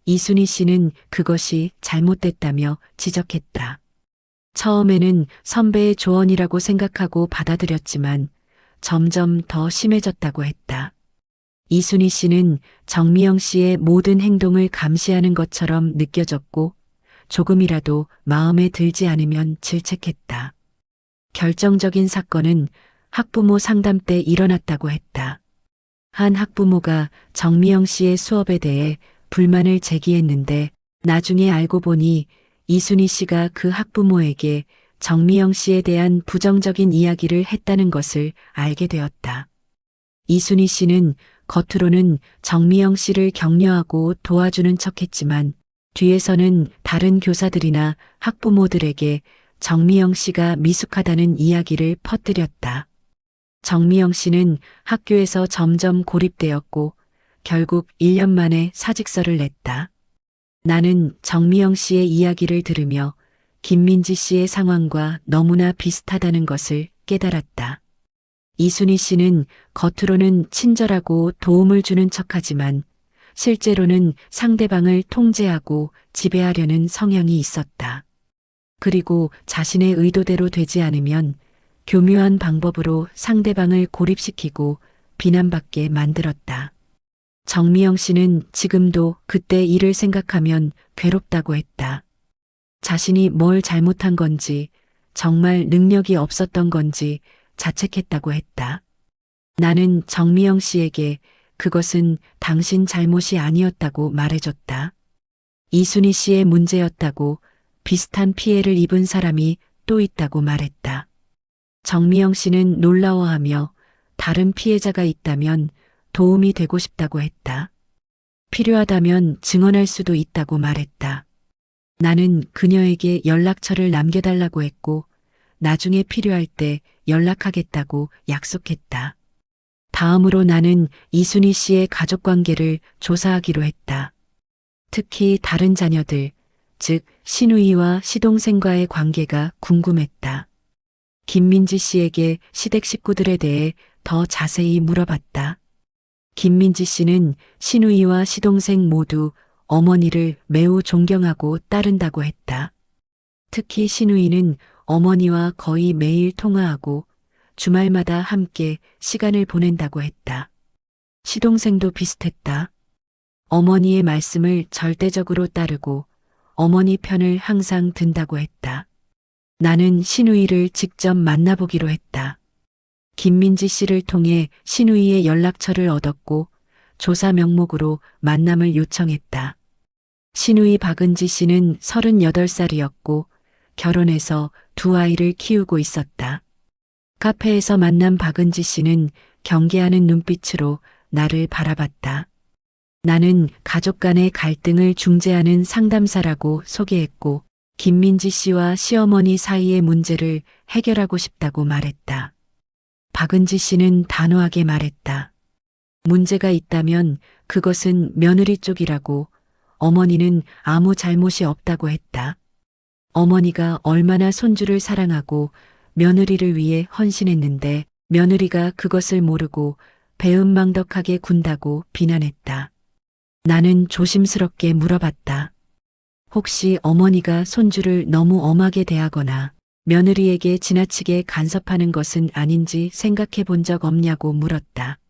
[SPEAKER 2] 이순희 씨는 그것이 잘못됐다며 지적했다. 처음에는 선배의 조언이라고 생각하고 받아들였지만 점점 더 심해졌다고 했다. 이순희 씨는 정미영 씨의 모든 행동을 감시하는 것처럼 느껴졌고 조금이라도 마음에 들지 않으면 질책했다. 결정적인 사건은 학부모 상담 때 일어났다고 했다. 한 학부모가 정미영 씨의 수업에 대해 불만을 제기했는데 나중에 알고 보니 이순희 씨가 그 학부모에게 정미영 씨에 대한 부정적인 이야기를 했다는 것을 알게 되었다. 이순희 씨는 겉으로는 정미영 씨를 격려하고 도와주는 척했지만 뒤에서는 다른 교사들이나 학부모들에게 정미영 씨가 미숙하다는 이야기를 퍼뜨렸다. 정미영 씨는 학교에서 점점 고립되었고 결국 1년 만에 사직서를 냈다. 나는 정미영 씨의 이야기를 들으며 김민지 씨의 상황과 너무나 비슷하다는 것을 깨달았다. 이순희 씨는 겉으로는 친절하고 도움을 주는 척하지만 실제로는 상대방을 통제하고 지배하려는 성향이 있었다. 그리고 자신의 의도대로 되지 않으면 교묘한 방법으로 상대방을 고립시키고 비난받게 만들었다. 정미영 씨는 지금도 그때 일을 생각하면 괴롭다고 했다. 자신이 뭘 잘못한 건지, 정말 능력이 없었던 건지 자책했다고 했다. 나는 정미영 씨에게 그것은 당신 잘못이 아니었다고 말해줬다. 이순희 씨의 문제였다고, 비슷한 피해를 입은 사람이 또 있다고 말했다. 정미영 씨는 놀라워하며 다른 피해자가 있다면 도움이 되고 싶다고 했다. 필요하다면 증언할 수도 있다고 말했다. 나는 그녀에게 연락처를 남겨달라고 했고 나중에 필요할 때 연락하겠다고 약속했다. 다음으로 나는 이순희 씨의 가족관계를 조사하기로 했다. 특히 다른 자녀들, 즉 신우이와 시동생과의 관계가 궁금했다. 김민지 씨에게 시댁 식구들에 대해 더 자세히 물어봤다. 김민지 씨는 신우이와 시동생 모두 어머니를 매우 존경하고 따른다고 했다. 특히 신우이는 어머니와 거의 매일 통화하고 주말마다 함께 시간을 보낸다고 했다. 시동생도 비슷했다. 어머니의 말씀을 절대적으로 따르고 어머니 편을 항상 든다고 했다. 나는 신우이를 직접 만나보기로 했다. 김민지 씨를 통해 신우이의 연락처를 얻었고 조사 명목으로 만남을 요청했다. 신우이 박은지 씨는 38살이었고 결혼해서 두 아이를 키우고 있었다. 카페에서 만난 박은지 씨는 경계하는 눈빛으로 나를 바라봤다. 나는 가족 간의 갈등을 중재하는 상담사라고 소개했고 김민지 씨와 시어머니 사이의 문제를 해결하고 싶다고 말했다. 박은지 씨는 단호하게 말했다. 문제가 있다면 그것은 며느리 쪽이라고, 어머니는 아무 잘못이 없다고 했다. 어머니가 얼마나 손주를 사랑하고 며느리를 위해 헌신했는데 며느리가 그것을 모르고 배은망덕하게 군다고 비난했다. 나는 조심스럽게 물어봤다. 혹시 어머니가 손주를 너무 엄하게 대하거나 며느리에게 지나치게 간섭하는 것은 아닌지 생각해 본 적 없냐고 물었다.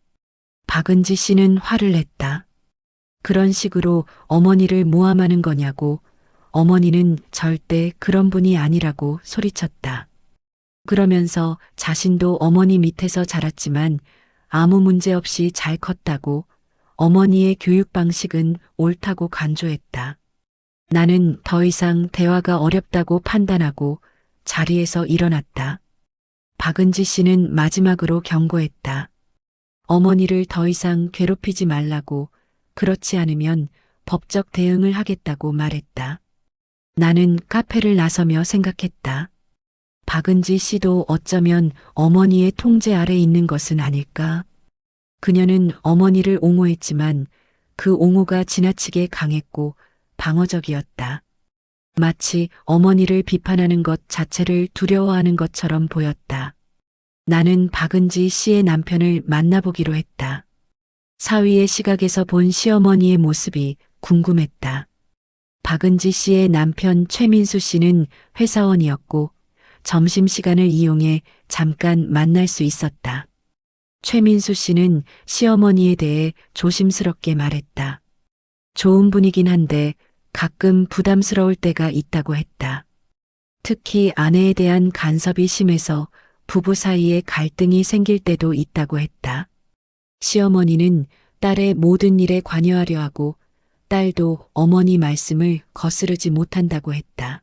[SPEAKER 2] 박은지 씨는 화를 냈다. 그런 식으로 어머니를 모함하는 거냐고, 어머니는 절대 그런 분이 아니라고 소리쳤다. 그러면서 자신도 어머니 밑에서 자랐지만 아무 문제 없이 잘 컸다고, 어머니의 교육 방식은 옳다고 간주했다. 나는 더 이상 대화가 어렵다고 판단하고 자리에서 일어났다. 박은지 씨는 마지막으로 경고했다. 어머니를 더 이상 괴롭히지 말라고, 그렇지 않으면 법적 대응을 하겠다고 말했다. 나는 카페를 나서며 생각했다. 박은지 씨도 어쩌면 어머니의 통제 아래 있는 것은 아닐까? 그녀는 어머니를 옹호했지만 그 옹호가 지나치게 강했고 방어적이었다. 마치 어머니를 비판하는 것 자체를 두려워하는 것처럼 보였다. 나는 박은지 씨의 남편을 만나보기로 했다. 사위의 시각에서 본 시어머니의 모습이 궁금했다. 박은지 씨의 남편 최민수 씨는 회사원이었고 점심시간을 이용해 잠깐 만날 수 있었다. 최민수 씨는 시어머니에 대해 조심스럽게 말했다. 좋은 분이긴 한데 가끔 부담스러울 때가 있다고 했다. 특히 아내에 대한 간섭이 심해서 부부 사이에 갈등이 생길 때도 있다고 했다. 시어머니는 딸의 모든 일에 관여하려 하고 딸도 어머니 말씀을 거스르지 못한다고 했다.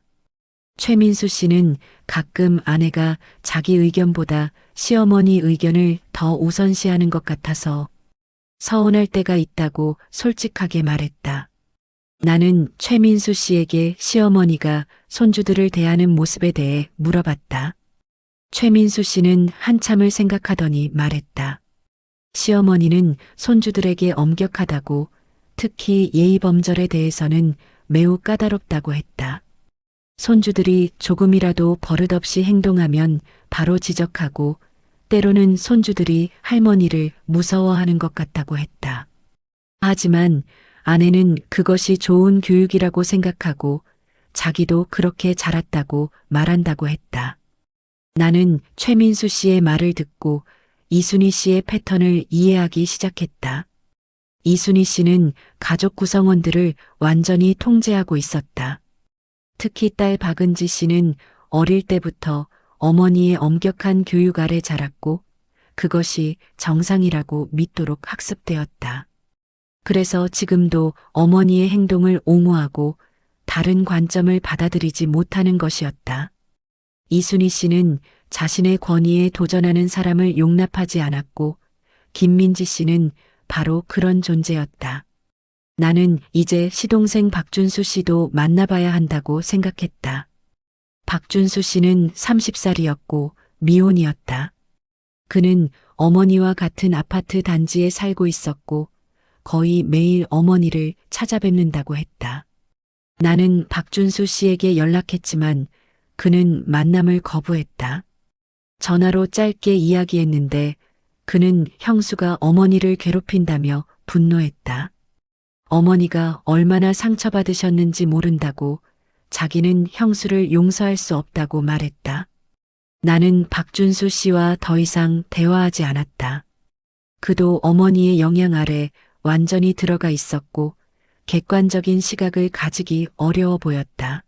[SPEAKER 2] 최민수 씨는 가끔 아내가 자기 의견보다 시어머니 의견을 더 우선시하는 것 같아서 서운할 때가 있다고 솔직하게 말했다. 나는 최민수 씨에게 시어머니가 손주들을 대하는 모습에 대해 물어봤다. 최민수 씨는 한참을 생각하더니 말했다. 시어머니는 손주들에게 엄격하다고, 특히 예의범절에 대해서는 매우 까다롭다고 했다. 손주들이 조금이라도 버릇없이 행동하면 바로 지적하고, 때로는 손주들이 할머니를 무서워하는 것 같다고 했다. 하지만 아내는 그것이 좋은 교육이라고 생각하고 자기도 그렇게 자랐다고 말한다고 했다. 나는 최민수 씨의 말을 듣고 이순희 씨의 패턴을 이해하기 시작했다. 이순희 씨는 가족 구성원들을 완전히 통제하고 있었다. 특히 딸 박은지 씨는 어릴 때부터 어머니의 엄격한 교육 아래 자랐고 그것이 정상이라고 믿도록 학습되었다. 그래서 지금도 어머니의 행동을 옹호하고 다른 관점을 받아들이지 못하는 것이었다. 이순희 씨는 자신의 권위에 도전하는 사람을 용납하지 않았고 김민지 씨는 바로 그런 존재였다. 나는 이제 시동생 박준수 씨도 만나봐야 한다고 생각했다. 박준수 씨는 30살이었고 미혼이었다. 그는 어머니와 같은 아파트 단지에 살고 있었고 거의 매일 어머니를 찾아뵙는다고 했다. 나는 박준수 씨에게 연락했지만 그는 만남을 거부했다. 전화로 짧게 이야기했는데 그는 형수가 어머니를 괴롭힌다며 분노했다. 어머니가 얼마나 상처받으셨는지 모른다고 자기는 형수를 용서할 수 없다고 말했다. 나는 박준수 씨와 더 이상 대화하지 않았다. 그도 어머니의 영향 아래 완전히 들어가 있었고 객관적인 시각을 가지기 어려워 보였다.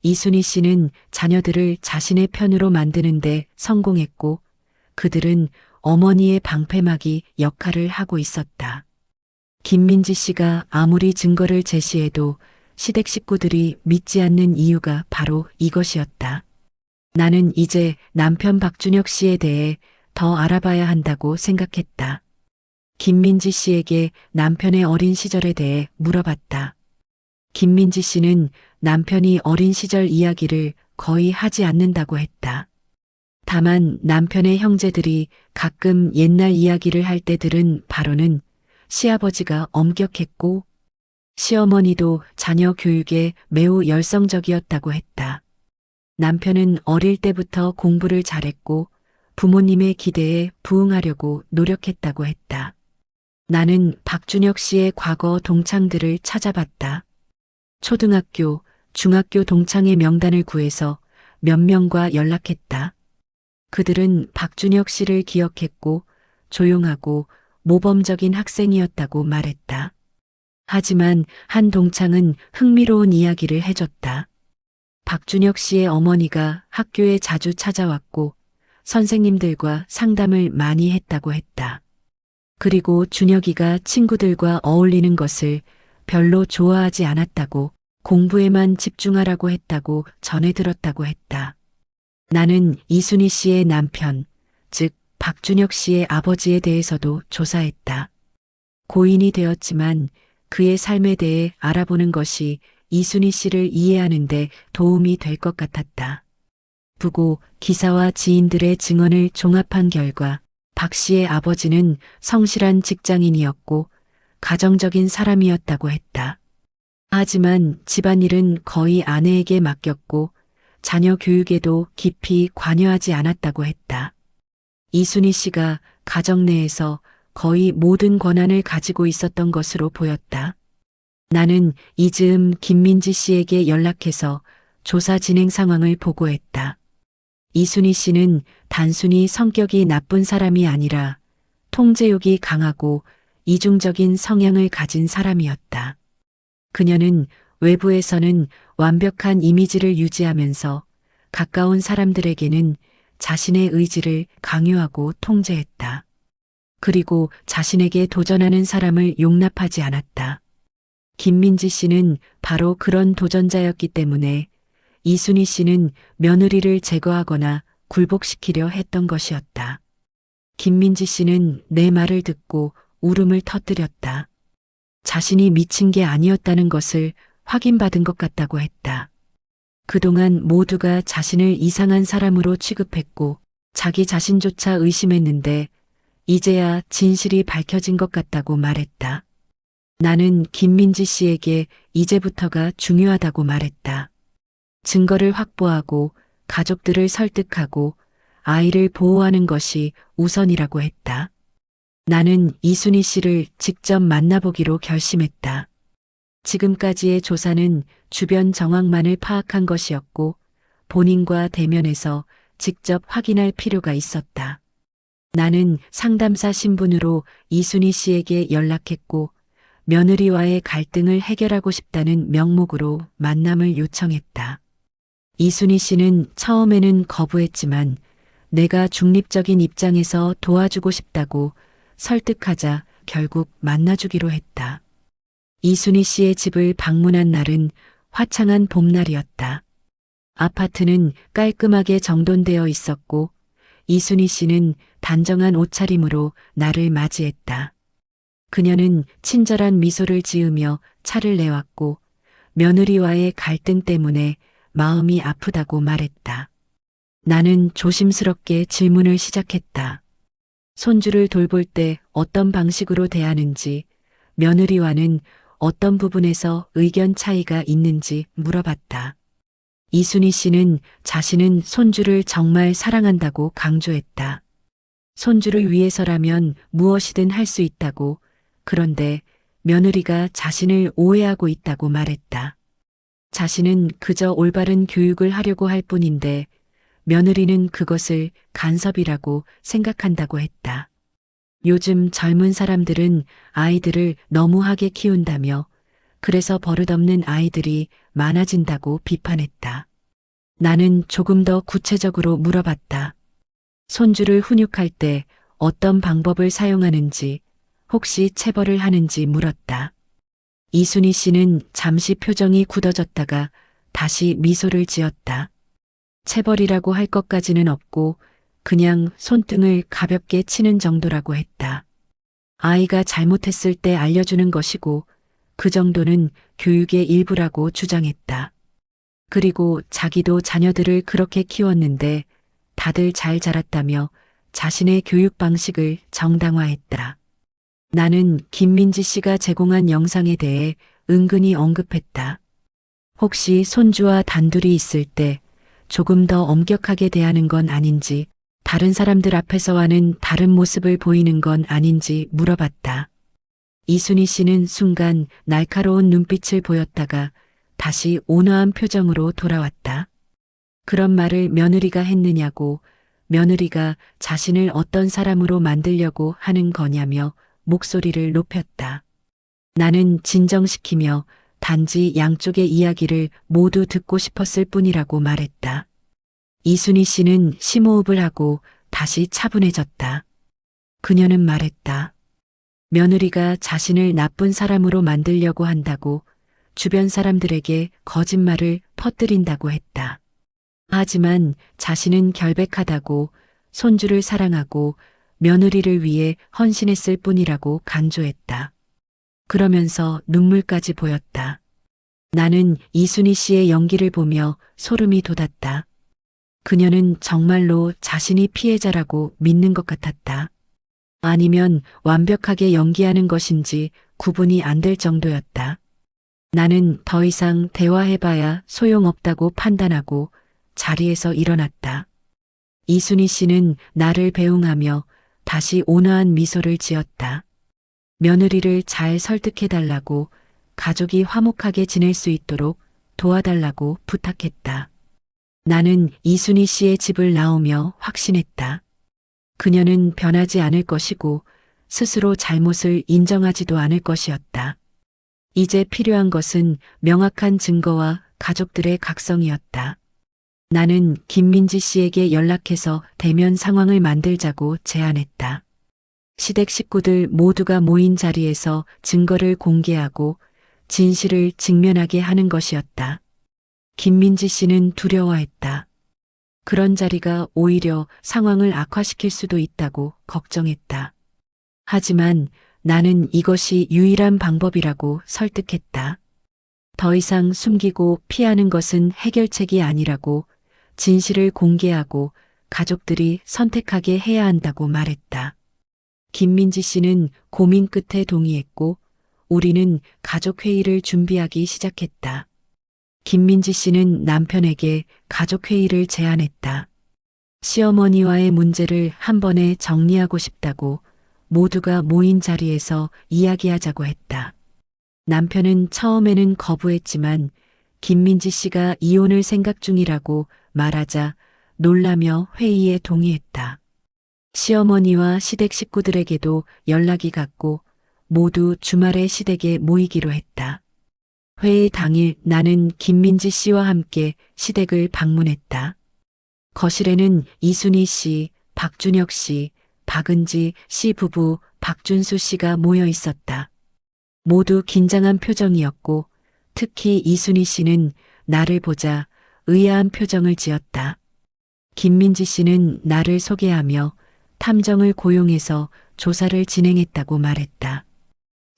[SPEAKER 2] 이순희 씨는 자녀들을 자신의 편으로 만드는데 성공했고 그들은 어머니의 방패막이 역할을 하고 있었다. 김민지 씨가 아무리 증거를 제시해도 시댁 식구들이 믿지 않는 이유가 바로 이것이었다. 나는 이제 남편 박준혁 씨에 대해 더 알아봐야 한다고 생각했다. 김민지 씨에게 남편의 어린 시절에 대해 물어봤다. 김민지 씨는 남편이 어린 시절 이야기를 거의 하지 않는다고 했다. 다만 남편의 형제들이 가끔 옛날 이야기를 할 때들은 바로는 시아버지가 엄격했고 시어머니도 자녀 교육에 매우 열성적이었다고 했다. 남편은 어릴 때부터 공부를 잘했고 부모님의 기대에 부응하려고 노력했다고 했다. 나는 박준혁 씨의 과거 동창들을 찾아봤다. 초등학교, 중학교 동창의 명단을 구해서 몇 명과 연락했다. 그들은 박준혁 씨를 기억했고 조용하고 모범적인 학생이었다고 말했다. 하지만 한 동창은 흥미로운 이야기를 해줬다. 박준혁 씨의 어머니가 학교에 자주 찾아왔고 선생님들과 상담을 많이 했다고 했다. 그리고 준혁이가 친구들과 어울리는 것을 별로 좋아하지 않았다고 공부에만 집중하라고 했다고 전해 들었다고 했다. 나는 이순희 씨의 남편, 즉 박준혁 씨의 아버지에 대해서도 조사했다. 고인이 되었지만 그의 삶에 대해 알아보는 것이 이순희 씨를 이해하는 데 도움이 될 것 같았다. 부고 기사와 지인들의 증언을 종합한 결과 박 씨의 아버지는 성실한 직장인이었고 가정적인 사람이었다고 했다. 하지만 집안일은 거의 아내에게 맡겼고 자녀 교육에도 깊이 관여하지 않았다고 했다. 이순희 씨가 가정 내에서 거의 모든 권한을 가지고 있었던 것으로 보였다. 나는 이즈음 김민지 씨에게 연락해서 조사 진행 상황을 보고했다. 이순희 씨는 단순히 성격이 나쁜 사람이 아니라 통제욕이 강하고 이중적인 성향을 가진 사람이었다. 그녀는 외부에서는 완벽한 이미지를 유지하면서 가까운 사람들에게는 자신의 의지를 강요하고 통제했다. 그리고 자신에게 도전하는 사람을 용납하지 않았다. 김민지 씨는 바로 그런 도전자였기 때문에 이순희 씨는 며느리를 제거하거나 굴복시키려 했던 것이었다. 김민지 씨는 내 말을 듣고 울음을 터뜨렸다. 자신이 미친 게 아니었다는 것을 확인받은 것 같다고 했다. 그동안 모두가 자신을 이상한 사람으로 취급했고 자기 자신조차 의심했는데 이제야 진실이 밝혀진 것 같다고 말했다. 나는 김민지 씨에게 이제부터가 중요하다고 말했다. 증거를 확보하고 가족들을 설득하고 아이를 보호하는 것이 우선이라고 했다. 나는 이순희 씨를 직접 만나보기로 결심했다. 지금까지의 조사는 주변 정황만을 파악한 것이었고 본인과 대면해서 직접 확인할 필요가 있었다. 나는 상담사 신분으로 이순희 씨에게 연락했고 며느리와의 갈등을 해결하고 싶다는 명목으로 만남을 요청했다. 이순희 씨는 처음에는 거부했지만 내가 중립적인 입장에서 도와주고 싶다고 설득하자 결국 만나주기로 했다. 이순희 씨의 집을 방문한 날은 화창한 봄날이었다. 아파트는 깔끔하게 정돈되어 있었고 이순희 씨는 단정한 옷차림으로 나를 맞이했다. 그녀는 친절한 미소를 지으며 차를 내왔고 며느리와의 갈등 때문에 마음이 아프다고 말했다. 나는 조심스럽게 질문을 시작했다. 손주를 돌볼 때 어떤 방식으로 대하는지, 며느리와는 어떤 부분에서 의견 차이가 있는지 물어봤다. 이순희 씨는 자신은 손주를 정말 사랑한다고 강조했다. 손주를 위해서라면 무엇이든 할 수 있다고, 그런데 며느리가 자신을 오해하고 있다고 말했다. 자신은 그저 올바른 교육을 하려고 할 뿐인데 며느리는 그것을 간섭이라고 생각한다고 했다. 요즘 젊은 사람들은 아이들을 너무하게 키운다며 그래서 버릇없는 아이들이 많아진다고 비판했다. 나는 조금 더 구체적으로 물어봤다. 손주를 훈육할 때 어떤 방법을 사용하는지, 혹시 체벌을 하는지 물었다. 이순희 씨는 잠시 표정이 굳어졌다가 다시 미소를 지었다. 체벌이라고 할 것까지는 없고 그냥 손등을 가볍게 치는 정도라고 했다. 아이가 잘못했을 때 알려주는 것이고 그 정도는 교육의 일부라고 주장했다. 그리고 자기도 자녀들을 그렇게 키웠는데 다들 잘 자랐다며 자신의 교육 방식을 정당화했다. 나는 김민지 씨가 제공한 영상에 대해 은근히 언급했다. 혹시 손주와 단둘이 있을 때 조금 더 엄격하게 대하는 건 아닌지, 다른 사람들 앞에서와는 다른 모습을 보이는 건 아닌지 물어봤다. 이순희 씨는 순간 날카로운 눈빛을 보였다가 다시 온화한 표정으로 돌아왔다. 그런 말을 며느리가 했느냐고, 며느리가 자신을 어떤 사람으로 만들려고 하는 거냐며 목소리를 높였다. 나는 진정시키며 단지 양쪽의 이야기를 모두 듣고 싶었을 뿐이라고 말했다. 이순희 씨는 심호흡을 하고 다시 차분해졌다. 그녀는 말했다. 며느리가 자신을 나쁜 사람으로 만들려고 한다고, 주변 사람들에게 거짓말을 퍼뜨린다고 했다. 하지만 자신은 결백하다고, 손주를 사랑하고 며느리를 위해 헌신했을 뿐이라고 강조했다. 그러면서 눈물까지 보였다. 나는 이순희 씨의 연기를 보며 소름이 돋았다. 그녀는 정말로 자신이 피해자라고 믿는 것 같았다. 아니면 완벽하게 연기하는 것인지 구분이 안 될 정도였다. 나는 더 이상 대화해봐야 소용없다고 판단하고 자리에서 일어났다. 이순희 씨는 나를 배웅하며 다시 온화한 미소를 지었다. 며느리를 잘 설득해달라고, 가족이 화목하게 지낼 수 있도록 도와달라고 부탁했다. 나는 이순희 씨의 집을 나오며 확신했다. 그녀는 변하지 않을 것이고 스스로 잘못을 인정하지도 않을 것이었다. 이제 필요한 것은 명확한 증거와 가족들의 각성이었다. 나는 김민지 씨에게 연락해서 대면 상황을 만들자고 제안했다. 시댁 식구들 모두가 모인 자리에서 증거를 공개하고 진실을 직면하게 하는 것이었다. 김민지 씨는 두려워했다. 그런 자리가 오히려 상황을 악화시킬 수도 있다고 걱정했다. 하지만 나는 이것이 유일한 방법이라고 설득했다. 더 이상 숨기고 피하는 것은 해결책이 아니라고, 진실을 공개하고 가족들이 선택하게 해야 한다고 말했다. 김민지 씨는 고민 끝에 동의했고 우리는 가족회의를 준비하기 시작했다. 김민지 씨는 남편에게 가족회의를 제안했다. 시어머니와의 문제를 한 번에 정리하고 싶다고, 모두가 모인 자리에서 이야기하자고 했다. 남편은 처음에는 거부했지만 김민지 씨가 이혼을 생각 중이라고 말하자 놀라며 회의에 동의했다. 시어머니와 시댁 식구들에게도 연락이 갔고 모두 주말에 시댁에 모이기로 했다. 회의 당일 나는 김민지 씨와 함께 시댁을 방문했다. 거실에는 이순희 씨, 박준혁 씨, 박은지 씨 부부, 박준수 씨가 모여 있었다. 모두 긴장한 표정이었고 특히 이순희 씨는 나를 보자 의아한 표정을 지었다. 김민지 씨는 나를 소개하며 탐정을 고용해서 조사를 진행했다고 말했다.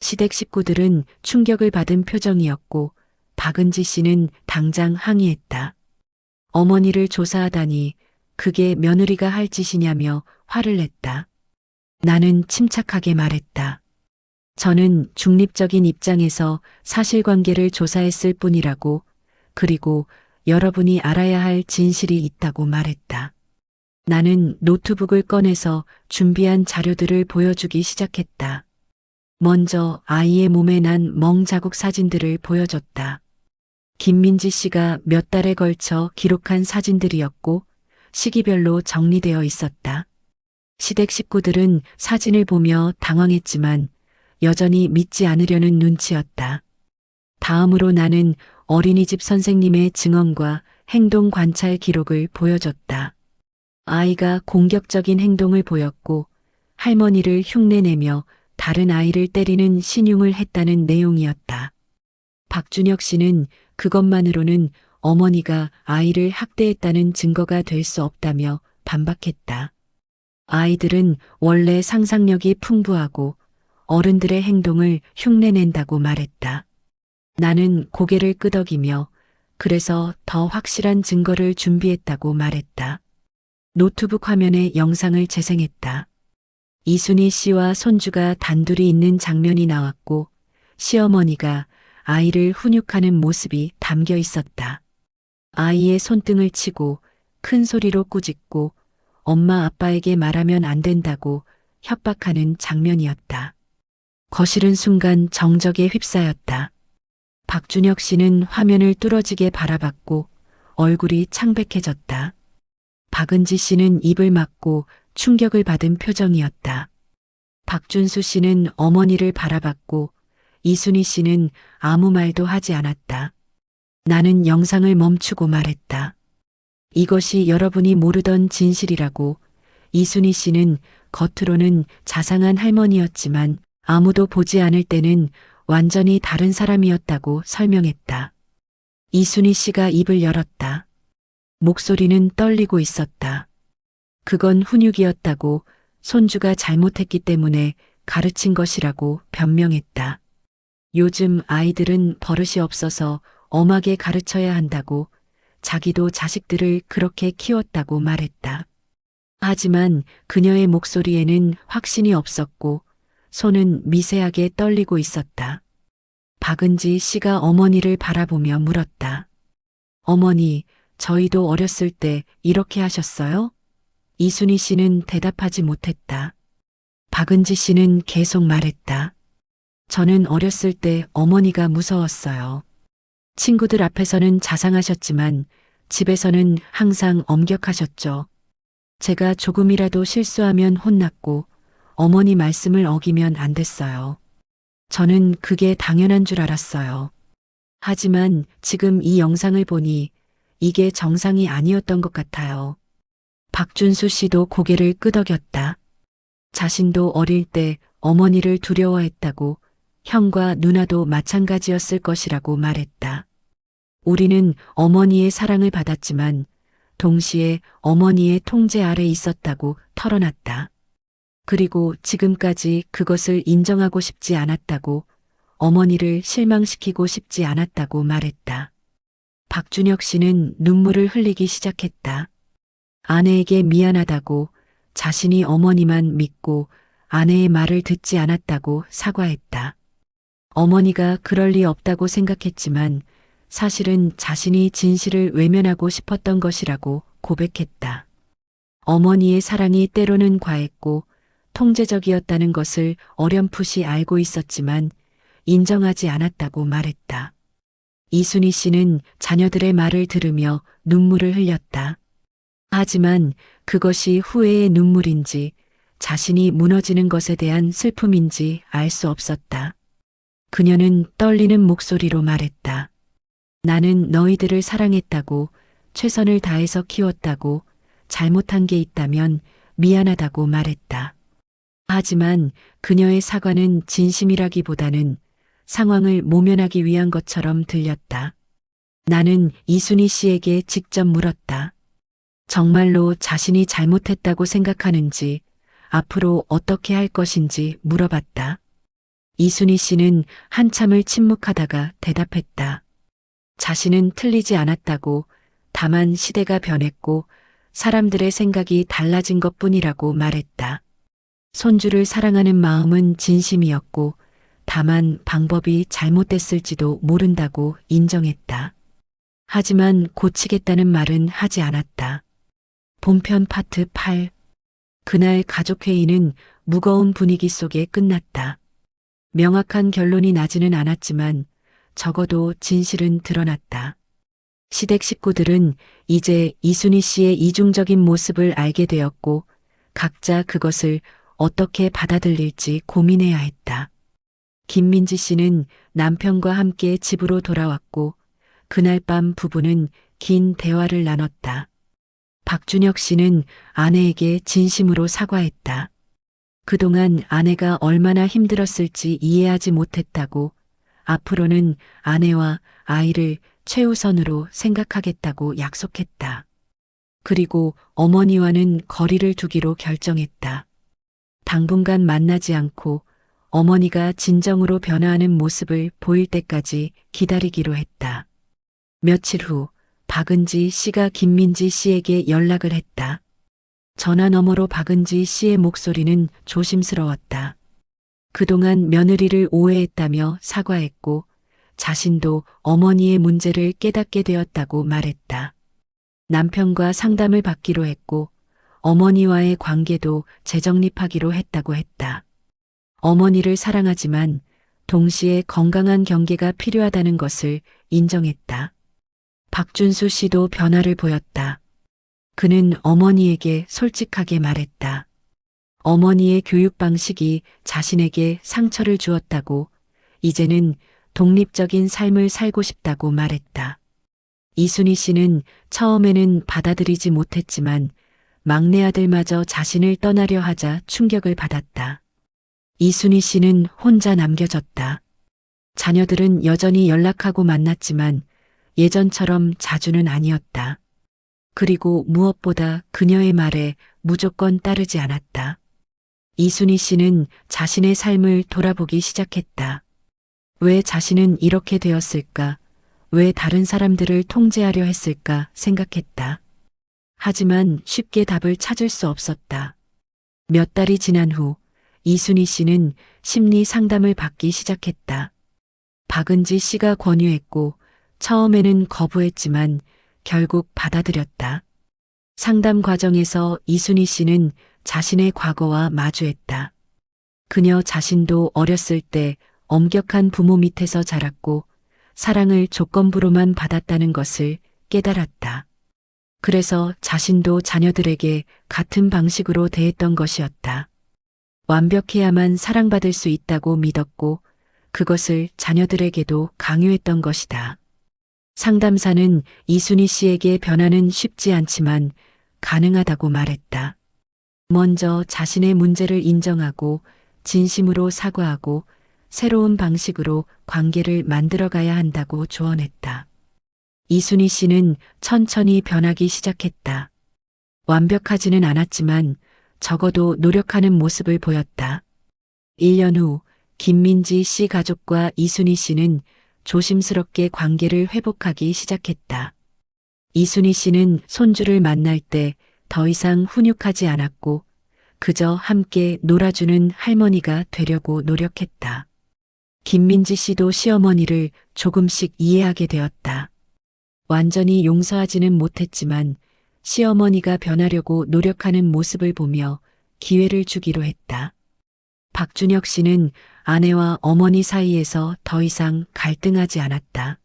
[SPEAKER 2] 시댁 식구들은 충격을 받은 표정이었고 박은지 씨는 당장 항의했다. 어머니를 조사하다니 그게 며느리가 할 짓이냐며 화를 냈다. 나는 침착하게 말했다. 저는 중립적인 입장에서 사실관계를 조사했을 뿐이라고, 그리고 여러분이 알아야 할 진실이 있다고 말했다. 나는 노트북을 꺼내서 준비한 자료들을 보여주기 시작했다. 먼저 아이의 몸에 난 멍 자국 사진들을 보여줬다. 김민지 씨가 몇 달에 걸쳐 기록한 사진들이었고 시기별로 정리되어 있었다. 시댁 식구들은 사진을 보며 당황했지만 여전히 믿지 않으려는 눈치였다. 다음으로 나는 어린이집 선생님의 증언과 행동 관찰 기록을 보여줬다. 아이가 공격적인 행동을 보였고 할머니를 흉내내며 다른 아이를 때리는 신용을 했다는 내용이었다. 박준혁 씨는 그것만으로는 어머니가 아이를 학대했다는 증거가 될 수 없다며 반박했다. 아이들은 원래 상상력이 풍부하고 어른들의 행동을 흉내낸다고 말했다. 나는 고개를 끄덕이며 그래서 더 확실한 증거를 준비했다고 말했다. 노트북 화면에 영상을 재생했다. 이순희 씨와 손주가 단둘이 있는 장면이 나왔고 시어머니가 아이를 훈육하는 모습이 담겨 있었다. 아이의 손등을 치고 큰 소리로 꾸짖고 엄마 아빠에게 말하면 안 된다고 협박하는 장면이었다. 거실은 순간 정적에 휩싸였다. 박준혁 씨는 화면을 뚫어지게 바라봤고 얼굴이 창백해졌다. 박은지 씨는 입을 막고 충격을 받은 표정이었다. 박준수 씨는 어머니를 바라봤고 이순희 씨는 아무 말도 하지 않았다. 나는 영상을 멈추고 말했다. 이것이 여러분이 모르던 진실이라고. 이순희 씨는 겉으로는 자상한 할머니였지만 아무도 보지 않을 때는 완전히 다른 사람이었다고 설명했다. 이순희 씨가 입을 열었다. 목소리는 떨리고 있었다. 그건 훈육이었다고, 손주가 잘못했기 때문에 가르친 것이라고 변명했다. 요즘 아이들은 버릇이 없어서 엄하게 가르쳐야 한다고, 자기도 자식들을 그렇게 키웠다고 말했다. 하지만 그녀의 목소리에는 확신이 없었고 손은 미세하게 떨리고 있었다. 박은지 씨가 어머니를 바라보며 물었다. 어머니, 저희도 어렸을 때 이렇게 하셨어요? 이순희 씨는 대답하지 못했다. 박은지 씨는 계속 말했다. 저는 어렸을 때 어머니가 무서웠어요. 친구들 앞에서는 자상하셨지만 집에서는 항상 엄격하셨죠. 제가 조금이라도 실수하면 혼났고 어머니 말씀을 어기면 안 됐어요. 저는 그게 당연한 줄 알았어요. 하지만 지금 이 영상을 보니 이게 정상이 아니었던 것 같아요. 박준수 씨도 고개를 끄덕였다. 자신도 어릴 때 어머니를 두려워했다고, 형과 누나도 마찬가지였을 것이라고 말했다. 우리는 어머니의 사랑을 받았지만 동시에 어머니의 통제 아래 있었다고 털어놨다. 그리고 지금까지 그것을 인정하고 싶지 않았다고, 어머니를 실망시키고 싶지 않았다고 말했다. 박준혁 씨는 눈물을 흘리기 시작했다. 아내에게 미안하다고, 자신이 어머니만 믿고 아내의 말을 듣지 않았다고 사과했다. 어머니가 그럴 리 없다고 생각했지만 사실은 자신이 진실을 외면하고 싶었던 것이라고 고백했다. 어머니의 사랑이 때로는 과했고 통제적이었다는 것을 어렴풋이 알고 있었지만 인정하지 않았다고 말했다. 이순희 씨는 자녀들의 말을 들으며 눈물을 흘렸다. 하지만 그것이 후회의 눈물인지 자신이 무너지는 것에 대한 슬픔인지 알 수 없었다. 그녀는 떨리는 목소리로 말했다. 나는 너희들을 사랑했다고, 최선을 다해서 키웠다고, 잘못한 게 있다면 미안하다고 말했다. 하지만 그녀의 사과는 진심이라기보다는 상황을 모면하기 위한 것처럼 들렸다. 나는 이순희 씨에게 직접 물었다. 정말로 자신이 잘못했다고 생각하는지, 앞으로 어떻게 할 것인지 물어봤다. 이순희 씨는 한참을 침묵하다가 대답했다. 자신은 틀리지 않았다고, 다만 시대가 변했고 사람들의 생각이 달라진 것뿐이라고 말했다. 손주를 사랑하는 마음은 진심이었고 다만 방법이 잘못됐을지도 모른다고 인정했다. 하지만 고치겠다는 말은 하지 않았다. 본편 파트 8. 그날 가족회의는 무거운 분위기 속에 끝났다. 명확한 결론이 나지는 않았지만 적어도 진실은 드러났다. 시댁 식구들은 이제 이순희 씨의 이중적인 모습을 알게 되었고 각자 그것을 어떻게 받아들일지 고민해야 했다. 김민지 씨는 남편과 함께 집으로 돌아왔고 그날 밤 부부는 긴 대화를 나눴다. 박준혁 씨는 아내에게 진심으로 사과했다. 그동안 아내가 얼마나 힘들었을지 이해하지 못했다고, 앞으로는 아내와 아이를 최우선으로 생각하겠다고 약속했다. 그리고 어머니와는 거리를 두기로 결정했다. 당분간 만나지 않고 어머니가 진정으로 변화하는 모습을 보일 때까지 기다리기로 했다. 며칠 후 박은지 씨가 김민지 씨에게 연락을 했다. 전화 너머로 박은지 씨의 목소리는 조심스러웠다. 그동안 며느리를 오해했다며 사과했고 자신도 어머니의 문제를 깨닫게 되었다고 말했다. 남편과 상담을 받기로 했고 어머니와의 관계도 재정립하기로 했다고 했다. 어머니를 사랑하지만 동시에 건강한 경계가 필요하다는 것을 인정했다. 박준수 씨도 변화를 보였다. 그는 어머니에게 솔직하게 말했다. 어머니의 교육 방식이 자신에게 상처를 주었다고, 이제는 독립적인 삶을 살고 싶다고 말했다. 이순희 씨는 처음에는 받아들이지 못했지만 막내 아들마저 자신을 떠나려 하자 충격을 받았다. 이순희 씨는 혼자 남겨졌다. 자녀들은 여전히 연락하고 만났지만 예전처럼 자주는 아니었다. 그리고 무엇보다 그녀의 말에 무조건 따르지 않았다. 이순희 씨는 자신의 삶을 돌아보기 시작했다. 왜 자신은 이렇게 되었을까? 왜 다른 사람들을 통제하려 했을까 생각했다. 하지만 쉽게 답을 찾을 수 없었다. 몇 달이 지난 후 이순희 씨는 심리 상담을 받기 시작했다. 박은지 씨가 권유했고 처음에는 거부했지만 결국 받아들였다. 상담 과정에서 이순희 씨는 자신의 과거와 마주했다. 그녀 자신도 어렸을 때 엄격한 부모 밑에서 자랐고 사랑을 조건부로만 받았다는 것을 깨달았다. 그래서 자신도 자녀들에게 같은 방식으로 대했던 것이었다. 완벽해야만 사랑받을 수 있다고 믿었고 그것을 자녀들에게도 강요했던 것이다. 상담사는 이순희 씨에게 변화는 쉽지 않지만 가능하다고 말했다. 먼저 자신의 문제를 인정하고 진심으로 사과하고 새로운 방식으로 관계를 만들어가야 한다고 조언했다. 이순희 씨는 천천히 변하기 시작했다. 완벽하지는 않았지만 적어도 노력하는 모습을 보였다. 1년 후 김민지 씨 가족과 이순희 씨는 조심스럽게 관계를 회복하기 시작했다. 이순희 씨는 손주를 만날 때 더 이상 훈육하지 않았고 그저 함께 놀아주는 할머니가 되려고 노력했다. 김민지 씨도 시어머니를 조금씩 이해하게 되었다. 완전히 용서하지는 못했지만 시어머니가 변하려고 노력하는 모습을 보며 기회를 주기로 했다. 박준혁 씨는 아내와 어머니 사이에서 더 이상 갈등하지 않았다.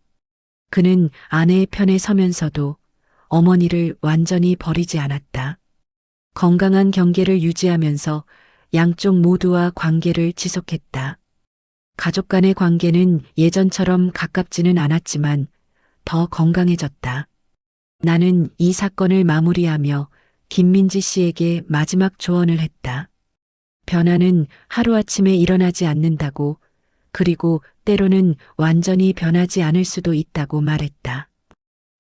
[SPEAKER 2] 그는 아내의 편에 서면서도 어머니를 완전히 버리지 않았다. 건강한 경계를 유지하면서 양쪽 모두와 관계를 지속했다. 가족 간의 관계는 예전처럼 가깝지는 않았지만 더 건강해졌다. 나는 이 사건을 마무리하며 김민지 씨에게 마지막 조언을 했다. 변화는 하루아침에 일어나지 않는다고, 그리고 때로는 완전히 변하지 않을 수도 있다고 말했다.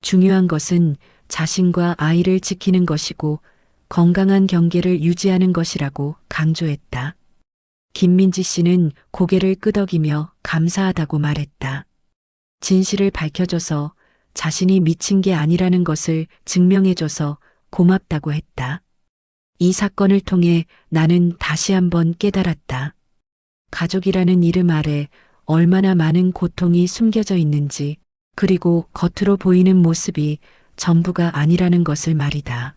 [SPEAKER 2] 중요한 것은 자신과 아이를 지키는 것이고 건강한 경계를 유지하는 것이라고 강조했다. 김민지 씨는 고개를 끄덕이며 감사하다고 말했다. 진실을 밝혀줘서, 자신이 미친 게 아니라는 것을 증명해줘서 고맙다고 했다. 이 사건을 통해 나는 다시 한번 깨달았다. 가족이라는 이름 아래 얼마나 많은 고통이 숨겨져 있는지, 그리고 겉으로 보이는 모습이 전부가 아니라는 것을 말이다.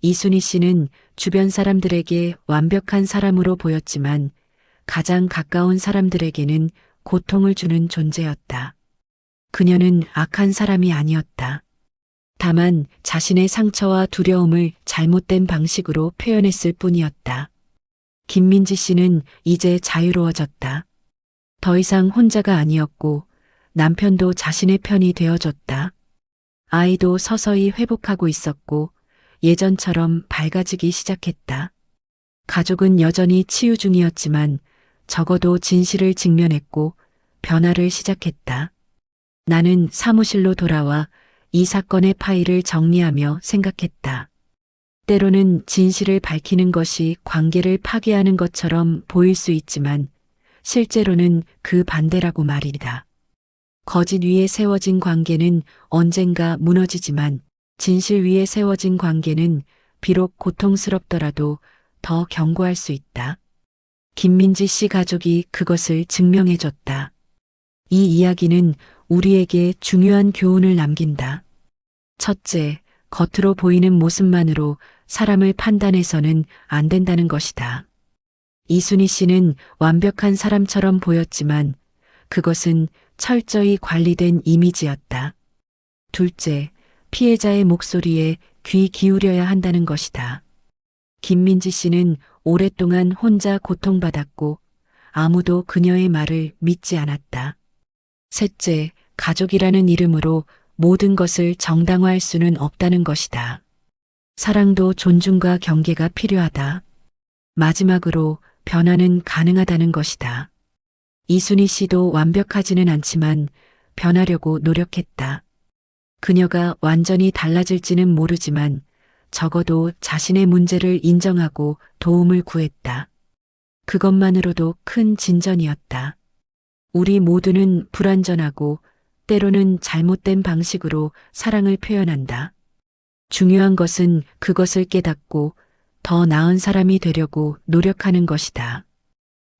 [SPEAKER 2] 이순희 씨는 주변 사람들에게 완벽한 사람으로 보였지만 가장 가까운 사람들에게는 고통을 주는 존재였다. 그녀는 악한 사람이 아니었다. 다만 자신의 상처와 두려움을 잘못된 방식으로 표현했을 뿐이었다. 김민지 씨는 이제 자유로워졌다. 더 이상 혼자가 아니었고 남편도 자신의 편이 되어줬다. 아이도 서서히 회복하고 있었고 예전처럼 밝아지기 시작했다. 가족은 여전히 치유 중이었지만 적어도 진실을 직면했고 변화를 시작했다. 나는 사무실로 돌아와 이 사건의 파일을 정리하며 생각했다. 때로는 진실을 밝히는 것이 관계를 파괴하는 것처럼 보일 수 있지만 실제로는 그 반대라고 말이다. 거짓 위에 세워진 관계는 언젠가 무너지지만 진실 위에 세워진 관계는 비록 고통스럽더라도 더 견고할 수 있다. 김민지 씨 가족이 그것을 증명해줬다. 이 이야기는 우리에게 중요한 교훈을 남긴다. 첫째, 겉으로 보이는 모습만으로 사람을 판단해서는 안 된다는 것이다. 이순희 씨는 완벽한 사람처럼 보였지만 그것은 철저히 관리된 이미지였다. 둘째, 피해자의 목소리에 귀 기울여야 한다는 것이다. 김민지 씨는 오랫동안 혼자 고통받았고 아무도 그녀의 말을 믿지 않았다. 셋째, 가족이라는 이름으로 모든 것을 정당화할 수는 없다는 것이다. 사랑도 존중과 경계가 필요하다. 마지막으로 변화는 가능하다는 것이다. 이순희 씨도 완벽하지는 않지만 변하려고 노력했다. 그녀가 완전히 달라질지는 모르지만 적어도 자신의 문제를 인정하고 도움을 구했다. 그것만으로도 큰 진전이었다. 우리 모두는 불완전하고 때로는 잘못된 방식으로 사랑을 표현한다. 중요한 것은 그것을 깨닫고 더 나은 사람이 되려고 노력하는 것이다.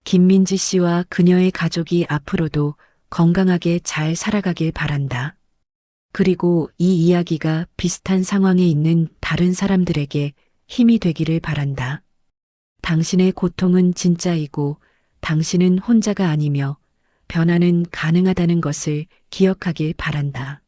[SPEAKER 2] 김민지 씨와 그녀의 가족이 앞으로도 건강하게 잘 살아가길 바란다. 그리고 이 이야기가 비슷한 상황에 있는 다른 사람들에게 힘이 되기를 바란다. 당신의 고통은 진짜이고 당신은 혼자가 아니며 변화는 가능하다는 것을 기억하길 바란다.